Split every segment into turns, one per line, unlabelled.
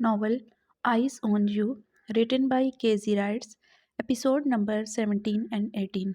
Novel Eyes on You, written by Casey Wrights, episode number 17 and 18.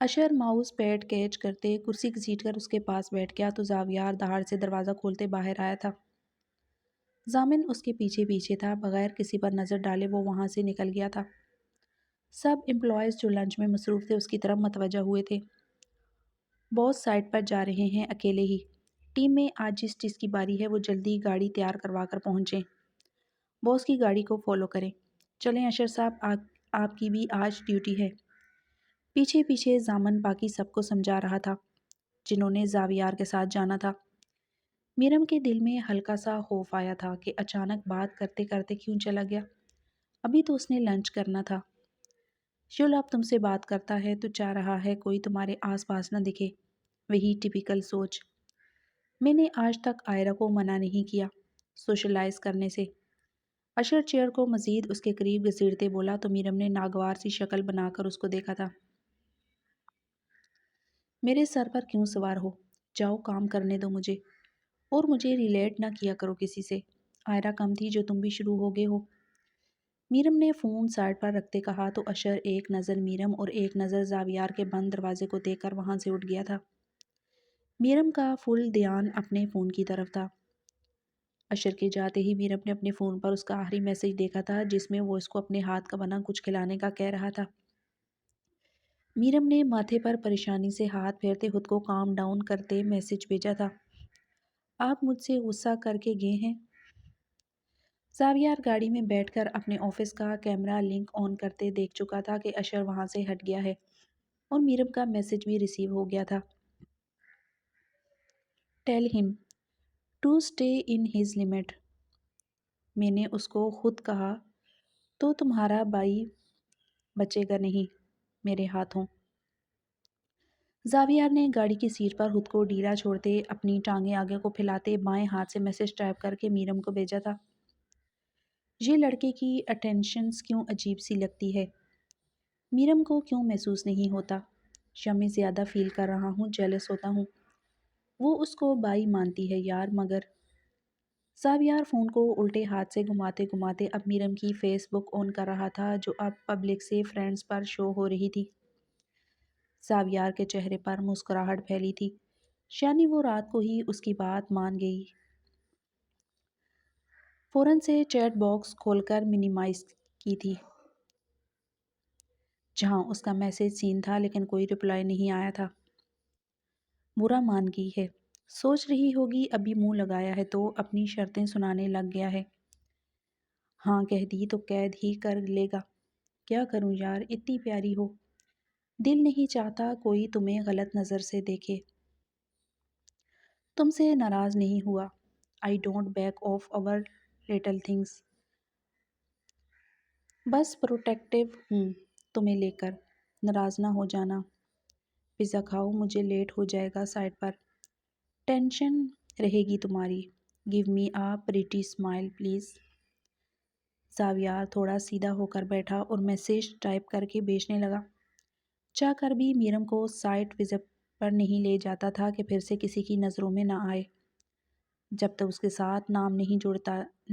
Ashar mouse paid catch کرتے کرسی گھسیٹ کر اس کے پاس بیٹھ گیا تو زاویار دہاڑ سے دروازہ کھولتے باہر آیا تھا۔ ضامن اس کے پیچھے پیچھے تھا، بغیر کسی پر نظر ڈالے وہ وہاں سے نکل گیا تھا۔ سب امپلائیز جو لنچ میں مصروف تھے اس کی طرف متوجہ ہوئے تھے۔ باس سائٹ پر جا رہے ہیں اکیلے ہی۔ ٹیم میں آج جس چیز کی باری ہے وہ جلدی گاڑی تیار کروا کر پہنچیں۔ باس کی گاڑی کو فالو کریں۔ چلیں اشر صاحب، آپ کی بھی آج ڈیوٹی ہے۔ پیچھے پیچھے ضامن باقی سب کو سمجھا رہا تھا جنہوں نے زاویار کے ساتھ جانا تھا۔ میرم کے دل میں ہلکا سا خوف آیا تھا کہ اچانک بات کرتے کرتے کیوں چلا گیا۔ ابھی تو اس نے لنچ کرنا تھا۔ شول اب تم سے بات کرتا ہے تو چاہ رہا ہے کوئی تمہارے آس پاس نہ دکھے۔ وہی ٹپیکل سوچ۔ میں نے آج تک آئرہ کو منع نہیں کیا سوشلائز کرنے سے۔ اشر چیئر کو مزید اس کے قریب گھسیٹتے بولا تو میرم نے ناگوار سی شکل بنا کر اس کو دیکھا تھا۔ میرے سر پر کیوں سوار ہو؟ جاؤ کام کرنے دو مجھے، اور مجھے ریلیٹ نہ کیا کرو کسی سے۔ آئرہ کم تھی جو تم بھی شروع ہو گئے ہو۔ میرم نے فون سائڈ پر رکھتے کہا تو اشر ایک نظر میرم اور ایک نظر زاویار کے بند دروازے کو دیکھ کر وہاں سے اٹھ گیا تھا۔ میرم کا فل دھیان اپنے فون کی طرف تھا۔ اشر کے جاتے ہی میرم نے اپنے فون پر اس کا آخری میسج دیکھا تھا جس میں وہ اس کو اپنے ہاتھ کا بنا کچھ کھلانے کا کہہ رہا تھا۔ میرم نے ماتھے پر پریشانی سے ہاتھ پھیرتے خود کو کام ڈاؤن کرتے میسج بھیجا تھا۔ آپ مجھ سے غصہ کر کے گئے ہیں؟ زاویار گاڑی میں بیٹھ کر اپنے آفس کا کیمرہ لنک آن کرتے دیکھ چکا تھا کہ اشر وہاں سے ہٹ گیا ہے اور میرم کا میسج بھی ریسیو ہو گیا تھا۔ Tell him to stay in his limit. میں نے اس کو خود کہا تو تمہارا بھائی بچے گا نہیں میرے ہاتھوں۔ زاویار نے گاڑی کی سیٹ پر خود کو ڈھیلا چھوڑتے اپنی ٹانگیں آگے کو پھیلاتے بائیں ہاتھ سے میسج ٹائپ کر کے میرم کو بھیجا تھا۔ یہ لڑکے کی اٹینشنز کیوں عجیب سی لگتی ہے؟ میرم کو کیوں محسوس نہیں ہوتا؟ یا میں زیادہ فیل کر رہا ہوں، جیلس ہوتا ہوں؟ وہ اس کو بائی مانتی ہے یار، مگر زاویار فون کو الٹے ہاتھ سے گھماتے گھماتے اب میرم کی فیس بک آن کر رہا تھا جو اب پبلک سے فرینڈز پر شو ہو رہی تھی۔ زاویار کے چہرے پر مسکراہٹ پھیلی تھی، یعنی وہ رات کو ہی اس کی بات مان گئی۔ فوراً سے چیٹ باکس کھول کر منیمائز کی تھی جہاں اس کا میسج سین تھا لیکن کوئی رپلائی نہیں آیا تھا۔ برا مان گئی ہے، سوچ رہی ہوگی ابھی منہ لگایا ہے تو اپنی شرطیں سنانے لگ گیا ہے۔ ہاں کہہ دی تو قید ہی کر لے گا۔ کیا کروں یار، اتنی پیاری ہو، دل نہیں چاہتا کوئی تمہیں غلط نظر سے دیکھے۔ تم سے ناراض نہیں ہوا۔ آئی ڈونٹ بیک آف اور لٹل تھنگس۔ بس پروٹیکٹیو ہوں تمہیں لے کر، ناراض نہ ہو جانا۔ پیزا کھاؤ، مجھے لیٹ ہو جائے گا سائٹ پر۔ ٹینشن رہے گی تمہاری۔ Give me a pretty smile please. Zaviyar تھوڑا سیدھا ہو کر بیٹھا اور میسیج ٹائپ کر کے بھیجنے لگا۔ چاہ کر بھی میرم کو سائٹ وزٹ پر نہیں لے جاتا تھا کہ پھر سے کسی کی نظروں میں نہ آئے۔ جب تک اس کے ساتھ نام نہیں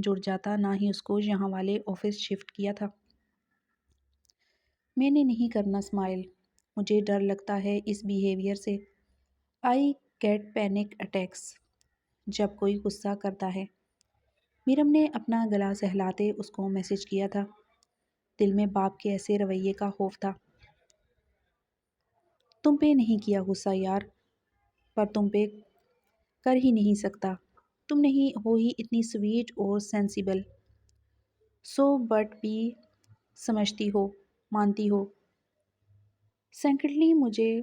جڑ جاتا نہ ہی اس کو یہاں والے آفس شفٹ کیا تھا۔ میں نے نہیں کرنا اسمائل، مجھے ڈر لگتا ہے اس بیہیویئر سے۔ آئی گیٹ پینک اٹیکس جب کوئی غصہ کرتا ہے۔ میرم نے اپنا گلا سہلاتے اس کو میسج کیا تھا۔ دل میں باپ کے ایسے رویے کا خوف تھا۔ تم پہ نہیں کیا غصہ یار، پر تم پہ کر ہی نہیں سکتا۔ تم نہیں ہو ہی اتنی سویٹ اور سینسیبل، سو بٹ بھی سمجھتی ہو، مانتی ہو۔ سیکنڈلی مجھے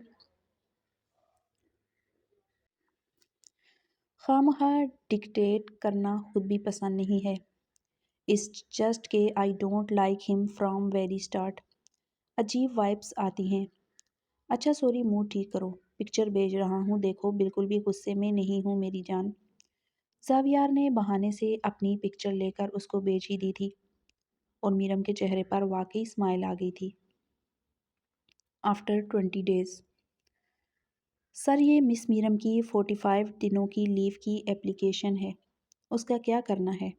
خواہ ڈکٹیٹ کرنا خود بھی پسند نہیں ہے۔ اس جسٹ کہ آئی ڈونٹ لائک ہم فرام ویری اسٹارٹ۔ عجیب وائبس آتی ہیں۔ اچھا سوری، موڈ ٹھیک کرو، پکچر بھیج رہا ہوں دیکھو، بالکل بھی غصے میں نہیں ہوں میری جان۔ زاویار نے بہانے سے اپنی پکچر لے کر اس کو بھیج ہی دی تھی اور میرم کے چہرے پر واقعی اسمائل آ گئی تھی۔ After 20 days۔ سر یہ مس میرم کی 45 دنوں کی لیو کی اپلیکیشن ہے، اس کا کیا کرنا ہے؟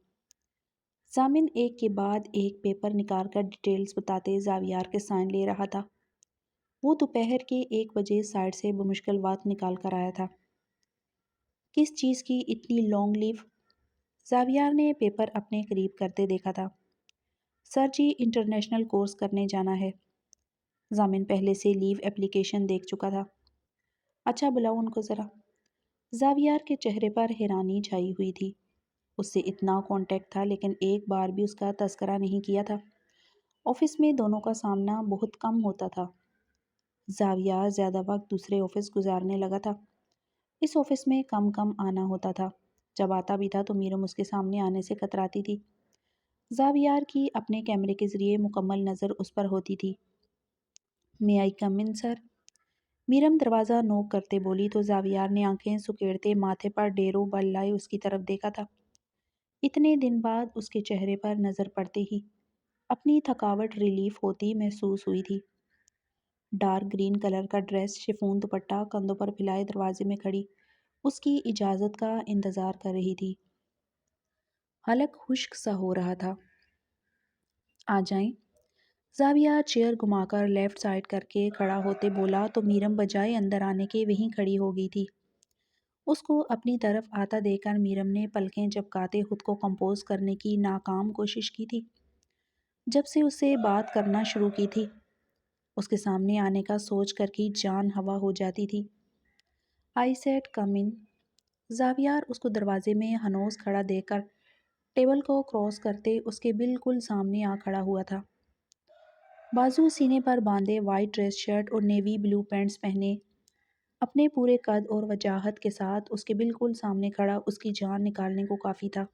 ضامن ایک کے بعد ایک پیپر نکال کر ڈیٹیلز بتاتے زاویار کے سائن لے رہا تھا۔ وہ دوپہر کے 1 بجے سائڈ سے بمشکل بات نکال کر آیا تھا۔ کس چیز کی اتنی لانگ لیو؟ زاویار نے پیپر اپنے قریب کرتے دیکھا تھا۔ سر جی، انٹرنیشنل کورس کرنے جانا ہے۔ ضامن پہلے سے لیو اپلیکیشن دیکھ چکا تھا۔ اچھا بلاؤ ان کو ذرا۔ زاویار کے چہرے پر حیرانی چھائی ہوئی تھی۔ اس سے اتنا کانٹیکٹ تھا لیکن ایک بار بھی اس کا تذکرہ نہیں کیا تھا۔ آفس میں دونوں کا سامنا بہت کم ہوتا تھا۔ زاویار زیادہ وقت دوسرے آفس گزارنے لگا تھا۔ اس آفس میں کم کم آنا ہوتا تھا۔ جب آتا بھی تھا تو میرم اس کے سامنے آنے سے کتراتی تھی۔ زاویار کی اپنے کیمرے کے ذریعے مکمل نظر اس پر ہوتی تھی۔ "مے آئی کم ان سر؟" میرم دروازہ نوک کرتے بولی تو زاویار نے آنکھیں سکیڑتے ماتھے پر ڈیروں بل لائے اس کی طرف دیکھا تھا۔ اتنے دن بعد اس کے چہرے پر نظر پڑتے ہی اپنی تھکاوٹ ریلیف ہوتی محسوس ہوئی تھی۔ ڈارک گرین کلر کا ڈریس، شفون دوپٹہ کندھوں پر پھیلائے دروازے میں کھڑی اس کی اجازت کا انتظار کر رہی تھی۔ حلق خشک سا ہو رہا تھا۔ "آ جائیں۔" زاویہ چیئر گھما کر لیفٹ سائڈ کر کے کھڑا ہوتے بولا تو میرم بجائے اندر آنے کے وہیں کھڑی ہو گئی تھی۔ اس کو اپنی طرف آتا دیکھ کر میرم نے پلکیں جھپکاتے خود کو کمپوز کرنے کی ناکام کوشش کی تھی۔ جب سے اس سے بات کرنا شروع کی تھی اس کے سامنے آنے کا سوچ کر کی جان ہوا ہو جاتی تھی۔ "آئی سیڈ کم ان۔" زاویار اس کو دروازے میں ہنوز کھڑا دیکھ کر ٹیبل کو کراس کرتے اس کے بالکل سامنے آ کھڑا ہوا تھا۔ بازو سینے پر باندھے وائٹ ڈریس شرٹ اور نیوی بلو پینٹس پہنے اپنے پورے قد اور وجاہت کے ساتھ اس کے بالکل سامنے کھڑا اس کی جان نکالنے کو کافی تھا۔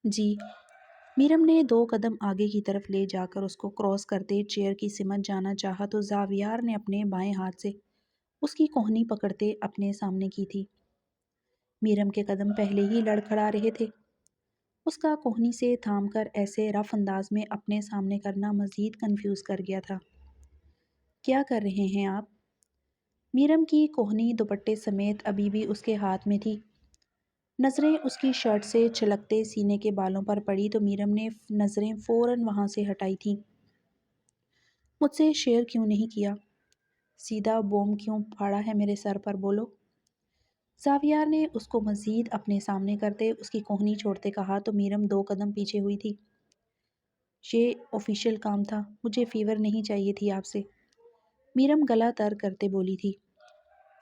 "جی۔" میرم نے 2 قدم آگے کی طرف لے جا کر اس کو کراس کرتے چیئر کی سمت جانا چاہا تو زاویار نے اپنے بائیں ہاتھ سے اس کی کوہنی پکڑتے اپنے سامنے کی تھی۔ میرم کے قدم پہلے ہی لڑکھڑا رہے تھے۔ اس کا کوہنی سے تھام کر ایسے رف انداز میں اپنے سامنے کرنا مزید کنفیوز کر گیا تھا۔ "کیا کر رہے ہیں آپ؟" میرم کی کوہنی دوپٹے سمیت ابھی بھی اس کے ہاتھ میں تھی۔ نظریں اس کی شرٹ سے چھلکتے سینے کے بالوں پر پڑی تو میرم نے نظریں فوراً وہاں سے ہٹائی تھیں۔ "مجھ سے شیئر کیوں نہیں کیا؟ سیدھا بوم کیوں پھاڑا ہے میرے سر پر، بولو؟" زاویار نے اس کو مزید اپنے سامنے کرتے اس کی کوہنی چھوڑتے کہا تو میرم 2 قدم پیچھے ہوئی تھی۔ "یہ آفیشیل کام تھا، مجھے فیور نہیں چاہیے تھی آپ سے۔" میرم گلا تر کرتے بولی تھی۔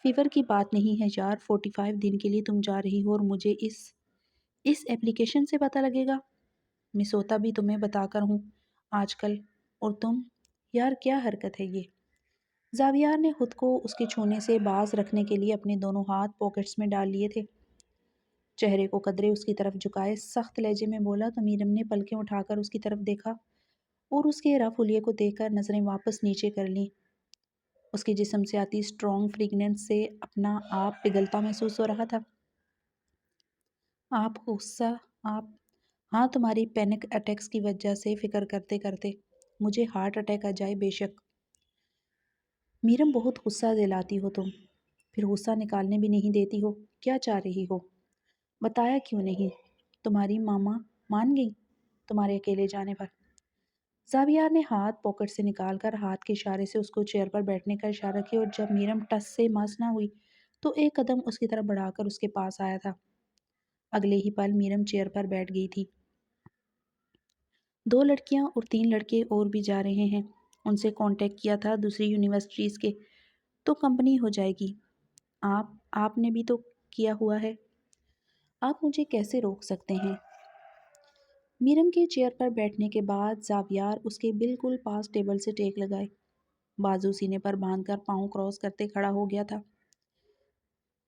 "فیور کی بات نہیں ہے یار، 45 دن کے لیے تم جا رہی ہو اور مجھے اس اپلیکیشن سے پتہ لگے گا؟ میں سوتا بھی تمہیں بتا کر ہوں آج کل، اور تم، یار کیا حرکت ہے یہ!" زاویار نے خود کو اس کے چھونے سے باز رکھنے کے لیے اپنے دونوں ہاتھ پاکٹس میں ڈال لیے تھے۔ چہرے کو قدرے اس کی طرف جھکائے سخت لہجے میں بولا تو میرم نے پلکیں اٹھا کر اس کی طرف دیکھا اور اس کے رف حلیے کو دیکھ کر نظریں واپس نیچے کر لیں۔ اس کے جسم سے آتی اسٹرانگ فریگننس سے اپنا آپ پگھلتا محسوس ہو رہا تھا۔ "آپ غصہ آپ ہاں، تمہاری پینک اٹیکس کی وجہ سے فکر کرتے کرتے مجھے ہارٹ اٹیک آ جائے بے شک۔ میرم بہت غصہ دلاتی ہو تم، پھر غصہ نکالنے بھی نہیں دیتی ہو۔ کیا چاہ رہی ہو؟ بتایا کیوں نہیں؟ تمہاری ماما مان گئی تمہارے اکیلے جانے پر؟" زاویار نے ہاتھ پاکٹ سے نکال کر ہاتھ کے اشارے سے اس کو چیئر پر بیٹھنے کا اشارہ کیا اور جب میرم ٹس سے مس نہ ہوئی تو 1 قدم اس کی طرف بڑھا کر اس کے پاس آیا تھا۔ اگلے ہی پل میرم چیئر پر بیٹھ گئی تھی۔ "2 لڑکیاں اور 3 لڑکے اور بھی جا رہے ہیں، ان سے کانٹیکٹ کیا تھا دوسری یونیورسٹیز کے، تو کمپنی ہو جائے گی۔ آپ نے بھی تو کیا ہوا ہے، آپ مجھے کیسے روک سکتے ہیں؟" میرم کے چیئر پر بیٹھنے کے بعد زاویار اس کے بالکل پاس ٹیبل سے ٹیک لگائے بازو سینے پر باندھ کر پاؤں کراس کرتے کھڑا ہو گیا تھا۔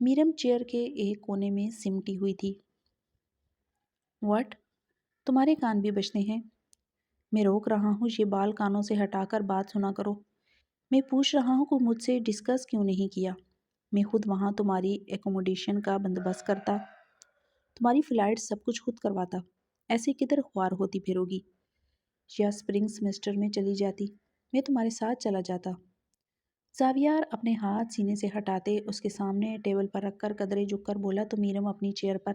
میرم چیئر کے ایک کونے میں سمٹی ہوئی تھی۔ "وٹ؟ تمہارے کان بھی بجتے ہیں؟ میں روک رہا ہوں یہ بال کانوں سے ہٹا کر بات سنا کرو۔ میں پوچھ رہا ہوں کہ مجھ سے ڈسکس کیوں نہیں کیا؟ میں خود وہاں تمہاری ایکوموڈیشن کا بندوبست کرتا، تمہاری فلائٹ سب کچھ خود کرواتا۔ ایسے کدھر خوار ہوتی پھروگی؟ یا اسپرنگ سیمسٹر میں چلی جاتی، میں تمہارے ساتھ چلا جاتا۔" زاویار اپنے ہاتھ سینے سے ہٹاتے اس کے سامنے ٹیبل پر رکھ کر قدرے جھک کر بولا تو میرم اپنی چیئر پر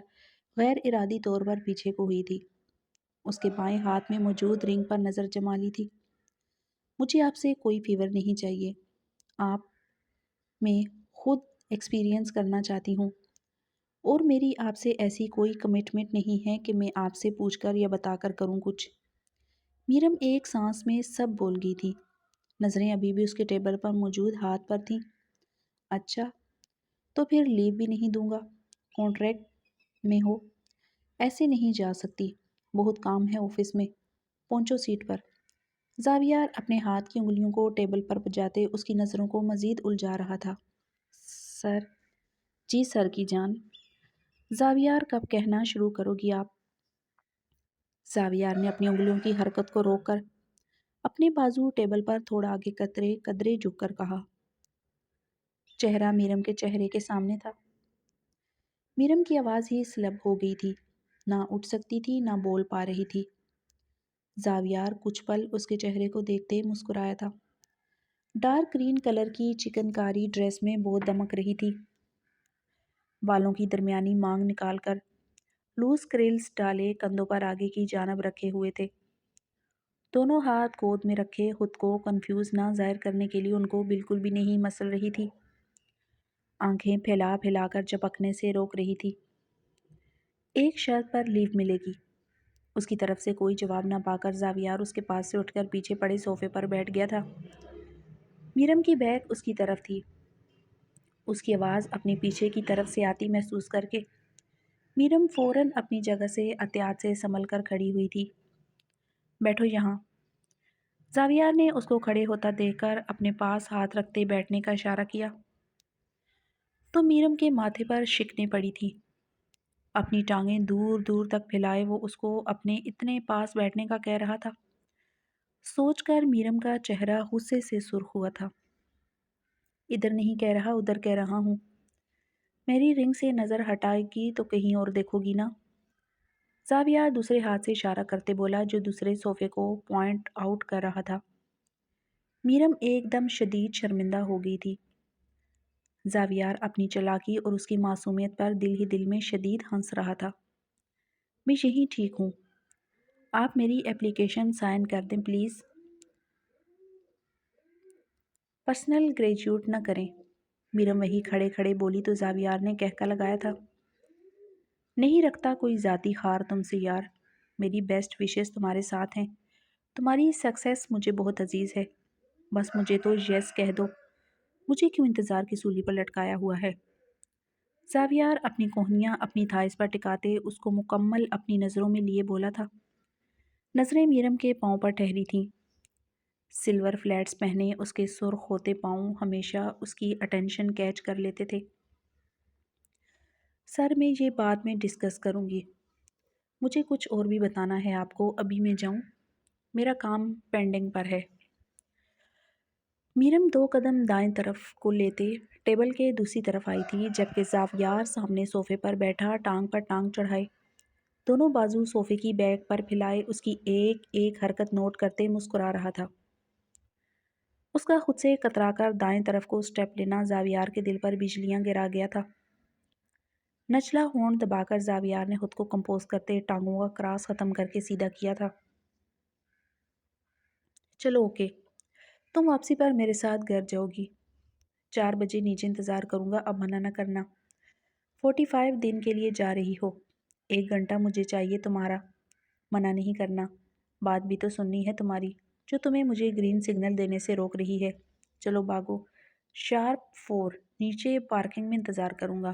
غیر ارادی طور پر پیچھے کو ہوئی تھی۔ اس کے بائیں ہاتھ میں موجود رنگ پر نظر جما لی تھی۔ مجھے آپ سے کوئی فیور نہیں چاہیے، آپ میں خود ایکسپیرئنس کرنا چاہتی ہوں، اور میری آپ سے ایسی کوئی کمٹمنٹ نہیں ہے کہ میں آپ سے پوچھ کر یا بتا کر کروں کچھ۔ میرم ایک سانس میں سب بول گئی تھی، نظریں ابھی بھی اس کے ٹیبل پر موجود ہاتھ پر تھیں۔ اچھا، تو پھر لیو بھی نہیں دوں گا، کانٹریکٹ میں ہو، ایسے نہیں جا سکتی، بہت کام ہے آفس میں، پہنچو سیٹ پر۔ زاویار اپنے ہاتھ کی انگلیوں کو ٹیبل پر بجاتے اس کی نظروں کو مزید الجھا رہا تھا۔ سر، جی سر کی جان، زاویار کب کہنا شروع کرو گی آپ؟ زاویار نے اپنی انگلیوں کی حرکت کو روک کر اپنے بازو ٹیبل پر تھوڑا آگے قدرے جھک کر کہا۔ چہرہ میرم کے چہرے کے سامنے تھا۔ میرم کی آواز ہی سلب ہو گئی تھی، نہ اٹھ سکتی تھی نہ بول پا رہی تھی۔ زاویار کچھ پل اس کے چہرے کو دیکھتے مسکرایا تھا۔ ڈارک گرین کلر کی چکن کاری ڈریس میں بہت دمک رہی تھی۔ بالوں کی درمیانی مانگ نکال کر لوز کریلز ڈالے کندھوں پر آگے کی جانب رکھے ہوئے تھے۔ دونوں ہاتھ گود میں رکھے خود کو کنفیوز نہ ظاہر کرنے کے لیے ان کو بالکل بھی نہیں مسل رہی تھی۔ آنکھیں پھیلا پھیلا کر چپکنے سے روک رہی تھی۔ ایک شرط پر لیو ملے گی۔ اس کی طرف سے کوئی جواب نہ پا کر زاویار اس کے پاس سے اٹھ کر پیچھے پڑے صوفے پر بیٹھ گیا تھا۔ میرم کی بیک اس کی طرف تھی۔ اس کی آواز اپنی پیچھے کی طرف سے آتی محسوس کر کے میرم فوراً اپنی جگہ سے احتیاط سے سنبھل کر کھڑی ہوئی تھی۔ بیٹھو یہاں۔ زاویار نے اس کو کھڑے ہوتا دیکھ کر اپنے پاس ہاتھ رکھتے بیٹھنے کا اشارہ کیا تو میرم کے ماتھے پر شکنیں پڑی تھی۔ اپنی ٹانگیں دور دور تک پھیلائے وہ اس کو اپنے اتنے پاس بیٹھنے کا کہہ رہا تھا۔ سوچ کر میرم کا چہرہ غصے سے سرخ ہوا تھا۔ ادھر نہیں کہہ رہا، ادھر کہہ رہا ہوں۔ میری رنگ سے نظر ہٹائے گی تو کہیں اور دیکھو گی نا؟ زاویار دوسرے ہاتھ سے اشارہ کرتے بولا جو دوسرے صوفے کو پوائنٹ آؤٹ کر رہا تھا۔ میرم ایک دم شدید شرمندہ ہو گئی تھی۔ زاویار اپنی چالاکی اور اس کی معصومیت پر دل ہی دل میں شدید ہنس رہا تھا۔ میں یہی ٹھیک ہوں، آپ میری اپلیکیشن سائن کر دیں پلیز۔ پرسنل گریجویٹ نہ کریں، میرم وہی کھڑے کھڑے بولی تو زاویار نے کہکا لگایا تھا۔ نہیں رکھتا کوئی ذاتی خار تم سے یار، میری بیسٹ وشز تمہارے ساتھ ہیں، تمہاری سکسیس مجھے بہت عزیز ہے، بس مجھے تو یس کہہ دو، مجھے کیوں انتظار کی سولی پر لٹکایا ہوا ہے؟ زاویار اپنی کوہنیاں اپنی تھائس پر ٹکاتے اس کو مکمل اپنی نظروں میں لیے بولا تھا۔ نظریں میرم کے پاؤں پر ٹھہری تھیں۔ سلور فلیٹس پہنے اس کے سرخ ہوتے پاؤں ہمیشہ اس کی اٹینشن کیچ کر لیتے تھے۔ سر میں یہ بعد میں ڈسکس کروں گی، مجھے کچھ اور بھی بتانا ہے آپ کو، ابھی میں جاؤں؟ میرا کام پینڈنگ پر ہے۔ میرم 2 قدم دائیں طرف کو لیتے ٹیبل کے دوسری طرف آئی تھی جبکہ زاویار سامنے صوفے پر بیٹھا ٹانگ پر ٹانگ چڑھائے دونوں بازو صوفے کی بیک پر پھیلائے اس کی ایک ایک حرکت نوٹ کرتے مسکرا رہا تھا۔ اس کا خود سے کترا کر دائیں طرف کو سٹیپ لینا زاویار کے دل پر بجلیاں گرا گیا تھا۔ نچلا ہونٹ دبا کر زاویار نے خود کو کمپوز کرتے ٹانگوں کا کراس ختم کر کے سیدھا کیا تھا۔ چلو اوکے، تم واپسی پر میرے ساتھ گھر جاؤ گی، 4 بجے نیچے انتظار کروں گا، اب منع نہ کرنا۔ 45 دن کے لیے جا رہی ہو، 1 گھنٹہ مجھے چاہیے تمہارا، منع نہیں کرنا، بات بھی تو سننی ہے تمہاری جو تمہیں مجھے گرین سگنل دینے سے روک رہی ہے۔ چلو بھاگو، شارپ 4 نیچے پارکنگ میں انتظار کروں گا۔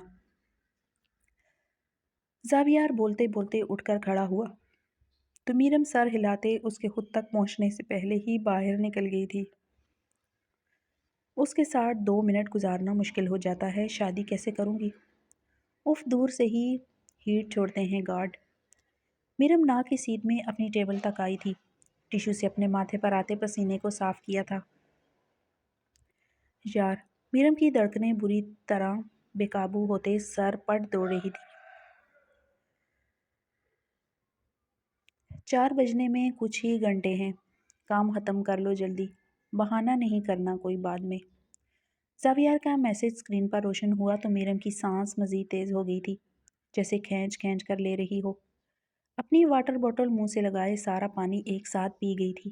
زاویار بولتے بولتے اٹھ کر کھڑا ہوا تو میرم سر ہلاتے اس کے خود تک پہنچنے سے پہلے ہی باہر نکل گئی تھی۔ اس کے ساتھ 2 منٹ گزارنا مشکل ہو جاتا ہے، شادی کیسے کروں گی؟ اف دور سے ہی ہیٹ چھوڑتے ہیں گارڈ۔ میرم ناک کی سیٹ میں اپنی ٹیبل تک آئی تھی، ٹیشو سے اپنے ماتھے پر آتے پسینے کو صاف کیا تھا۔ یار، میرم کی دھڑکنیں بری طرح بے قابو ہوتے سر پٹ دوڑ رہی تھی۔ 4 بجنے میں کچھ ہی گھنٹے ہیں، کام ختم کر لو جلدی، بہانہ نہیں کرنا کوئی بعد میں۔ زاویار کا میسج اسکرین پر روشن ہوا تو میرم کی سانس مزید تیز ہو گئی تھی، جیسے کھینچ کھینچ کر لے رہی ہو۔ اپنی واٹر بوٹل منہ سے لگائے سارا پانی ایک ساتھ پی گئی تھی۔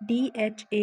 DHA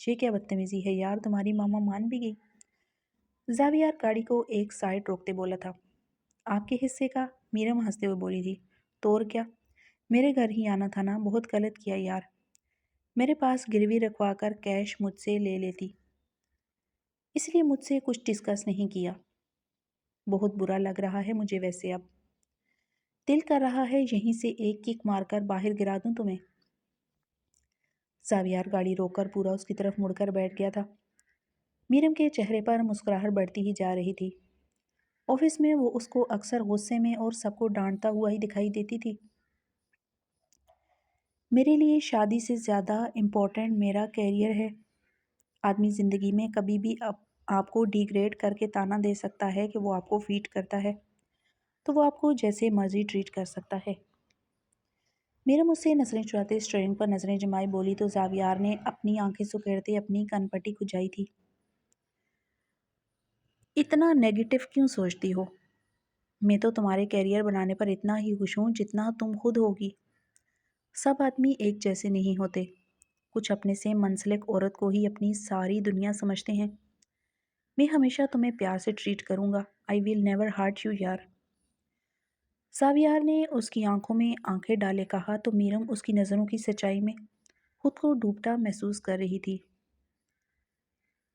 یہ کیا بدتمیزی ہے یار، تمہاری ماما مان بھی گئی؟ زاویار گاڑی کو ایک سائڈ روکتے بولا تھا۔ آپ کے حصے کا؟ میرم ہنستے ہوئے بولی تھی۔ تو اور کیا، میرے گھر ہی آنا تھا نا، بہت غلط کیا یار، میرے پاس گروی رکھوا کر کیش مجھ سے لے لیتی، اس لیے مجھ سے کچھ ڈسکس نہیں کیا۔ بہت برا لگ رہا ہے مجھے ویسے، اب دل کر رہا ہے یہیں سے ایک کک مار کر باہر گرا دوں تمہیں۔ زاویار گاڑی روک کر پورا اس کی طرف مڑ کر بیٹھ گیا تھا۔ میرم کے چہرے پر مسکراہٹ بڑھتی ہی جا رہی تھی۔ آفس میں وہ اس کو اکثر غصے میں اور سب کو ڈانٹتا ہوا ہی دکھائی دیتی تھی۔ میرے لیے شادی سے زیادہ امپورٹنٹ میرا کیریئر ہے۔ آدمی زندگی میں کبھی بھی آپ کو ڈیگریڈ کر کے تانا دے سکتا ہے کہ وہ آپ کو فیٹ کرتا ہے، تو وہ آپ کو جیسے مرضی ٹریٹ کر سکتا ہے۔ میرم اس سے نظریں چراتے اسٹیئرنگ پر نظریں جمائے بولی تو زاویار نے اپنی آنکھیں سکیڑتے اپنی کن پٹی کھجائی تھی۔ اتنا نیگیٹو کیوں سوچتی ہو؟ میں تو تمہارے کیریئر بنانے پر اتنا ہی خوش ہوں جتنا تم خود ہوگی۔ سب آدمی ایک جیسے نہیں ہوتے، کچھ اپنے سے منسلک عورت کو ہی اپنی ساری دنیا سمجھتے ہیں۔ میں ہمیشہ تمہیں پیار سے ٹریٹ کروں گا، آئی ول نیور ہارٹ یو یار۔ زاویار نے اس کی آنکھوں میں آنکھیں ڈالے کہا تو میرم اس کی نظروں کی سچائی میں خود کو ڈوبتا محسوس کر رہی تھی۔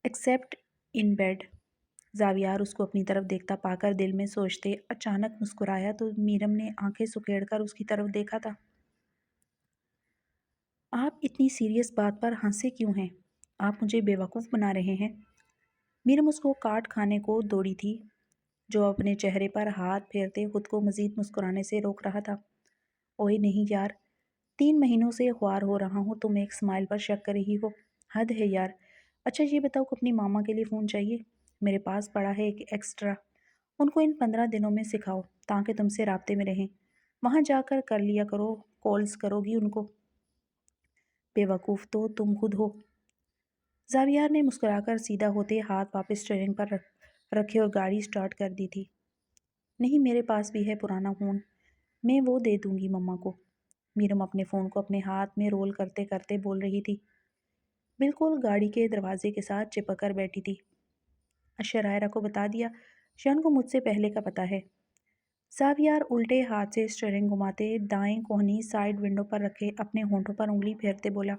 ایکسیپٹ ان بیڈ۔ زاویار اس کو اپنی طرف دیکھتا پا کر دل میں سوچتے اچانک مسکرایا تو میرم نے آنکھیں سکیڑ کر اس کی طرف دیکھا تھا۔ آپ اتنی سیریس بات پر ہنسے کیوں ہیں؟ آپ مجھے بے وقوف بنا رہے ہیں؟ میرم اس کو کاٹ کھانے کو دوڑی تھی، جو اپنے چہرے پر ہاتھ پھیرتے خود کو مزید مسکرانے سے روک رہا تھا۔ اوئے نہیں یار، 3 مہینوں سے خوار ہو رہا ہوں، تم ایک سمائل پر شک کر رہی ہو، حد ہے یار۔ اچھا یہ بتاؤ کہ اپنی ماما کے لیے فون چاہیے؟ میرے پاس پڑا ہے ایک ایکسٹرا، ان کو ان 15 دنوں میں سکھاؤ تاکہ تم سے رابطے میں رہیں، وہاں جا کر کر لیا کرو، کالز کرو گی ان کو۔ بے وقوف تو تم خود ہو۔ زاویار نے مسکرا کر سیدھا ہوتے ہاتھ واپس اسٹیئرنگ پر رکھے اور گاڑی سٹارٹ کر دی تھی۔ نہیں، میرے پاس بھی ہے پرانا فون، میں وہ دے دوں گی مما کو۔ میرم اپنے فون کو اپنے ہاتھ میں رول کرتے کرتے بول رہی تھی، بالکل گاڑی کے دروازے کے ساتھ چپک کر بیٹھی تھی۔ شرائرہ کو بتا دیا، شان کو مجھ سے پہلے کا پتہ ہے۔ زاویار الٹے ہاتھ سے اسٹیئرنگ گھماتے دائیں کوہنی سائیڈ ونڈو پر رکھے اپنے ہونٹوں پر انگلی پھیرتے بولا،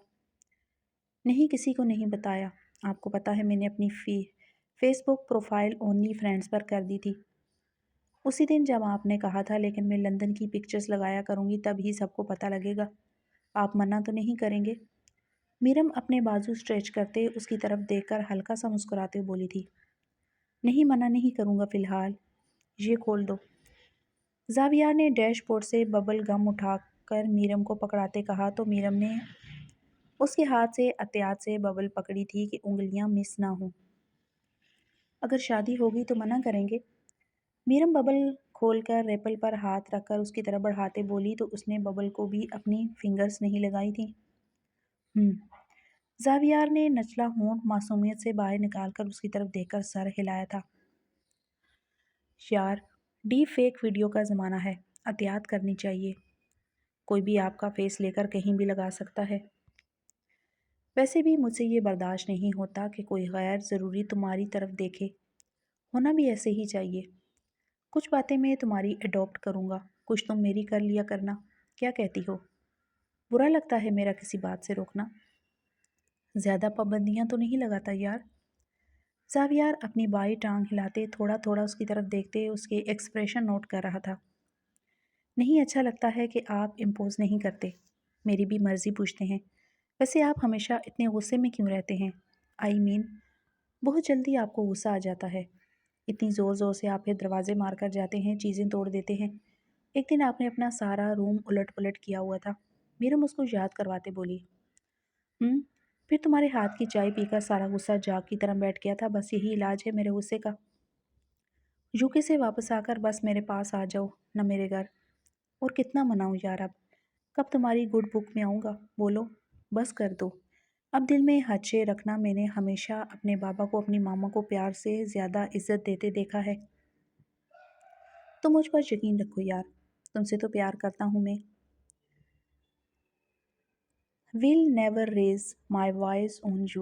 نہیں کسی کو نہیں بتایا، آپ کو پتہ ہے میں نے اپنی فیس بک پروفائل اونلی فرینڈز پر کر دی تھی اسی دن جب آپ نے کہا تھا، لیکن میں لندن کی پکچرز لگایا کروں گی تب ہی سب کو پتہ لگے گا، آپ منع تو نہیں کریں گے؟ میرم اپنے بازو اسٹریچ کرتے اس کی طرف دیکھ کر ہلکا سا مسکراتے بولی تھی، نہیں منع نہیں کروں گا فی الحال، یہ کھول دو۔ زاویار نے ڈیش بورڈ سے ببل گم اٹھا کر میرم کو پکڑاتے کہا تو میرم نے اس کے ہاتھ سے احتیاط سے ببل پکڑی تھی کہ انگلیاں مس نہ ہوں۔ اگر شادی ہوگی تو منع کریں گے؟ میرم ببل کھول کر ریپل پر ہاتھ رکھ کر اس کی طرف بڑھاتے بولی تو اس نے ببل کو بھی اپنی فنگرز نہیں لگائی تھیں۔ زاویار نے نچلا ہونٹ معصومیت سے باہر نکال کر اس کی طرف دیکھ کر سر ہلایا تھا۔ یار، ڈیپ فیک ویڈیو کا زمانہ ہے، احتیاط کرنی چاہیے، کوئی بھی آپ کا فیس لے کر کہیں بھی لگا سکتا ہے۔ ویسے بھی مجھ سے یہ برداشت نہیں ہوتا کہ کوئی غیر ضروری تمہاری طرف دیکھے، ہونا بھی ایسے ہی چاہیے۔ کچھ باتیں میں تمہاری اڈاپٹ کروں گا، کچھ تم میری کر لیا کرنا، کیا کہتی ہو؟ برا لگتا ہے میرا کسی بات سے روکنا؟ زیادہ پابندیاں تو نہیں لگاتا یار؟ زاویار اپنی بائیں ٹانگ ہلاتے تھوڑا تھوڑا اس کی طرف دیکھتے اس کے ایکسپریشن نوٹ کر رہا تھا۔ نہیں اچھا لگتا ہے کہ آپ امپوز نہیں کرتے، میری بھی مرضی پوچھتے ہیں، ویسے آپ ہمیشہ اتنے غصے میں کیوں رہتے ہیں؟ بہت جلدی آپ کو غصہ آ جاتا ہے، اتنی زور زور سے آپ پھر دروازے مار کر جاتے ہیں، چیزیں توڑ دیتے ہیں۔ ایک دن آپ نے اپنا سارا روم الٹ پلٹ کیا ہوا تھا، میرم اس کو یاد کرواتے بولی۔ پھر تمہارے ہاتھ کی چائے پی کر سارا غصہ جاگ کی طرح بیٹھ گیا تھا، بس یہی علاج ہے میرے غصے کا۔ یوکے سے واپس آ کر بس میرے پاس آ جاؤ نہ میرے گھر، اور کتنا مناؤں یار، اب کب تمہاری گڈ بک میں آؤں گا، بولو، بس کر دو۔ اب دل میں حدشے رکھنا، میں نے ہمیشہ اپنے بابا کو اپنی ماما کو پیار سے زیادہ عزت دیتے دیکھا ہے۔ تم مجھ پر یقین رکھو یار، تم سے تو پیار کرتا ہوں میں۔ will never raise my voice on you۔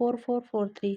4443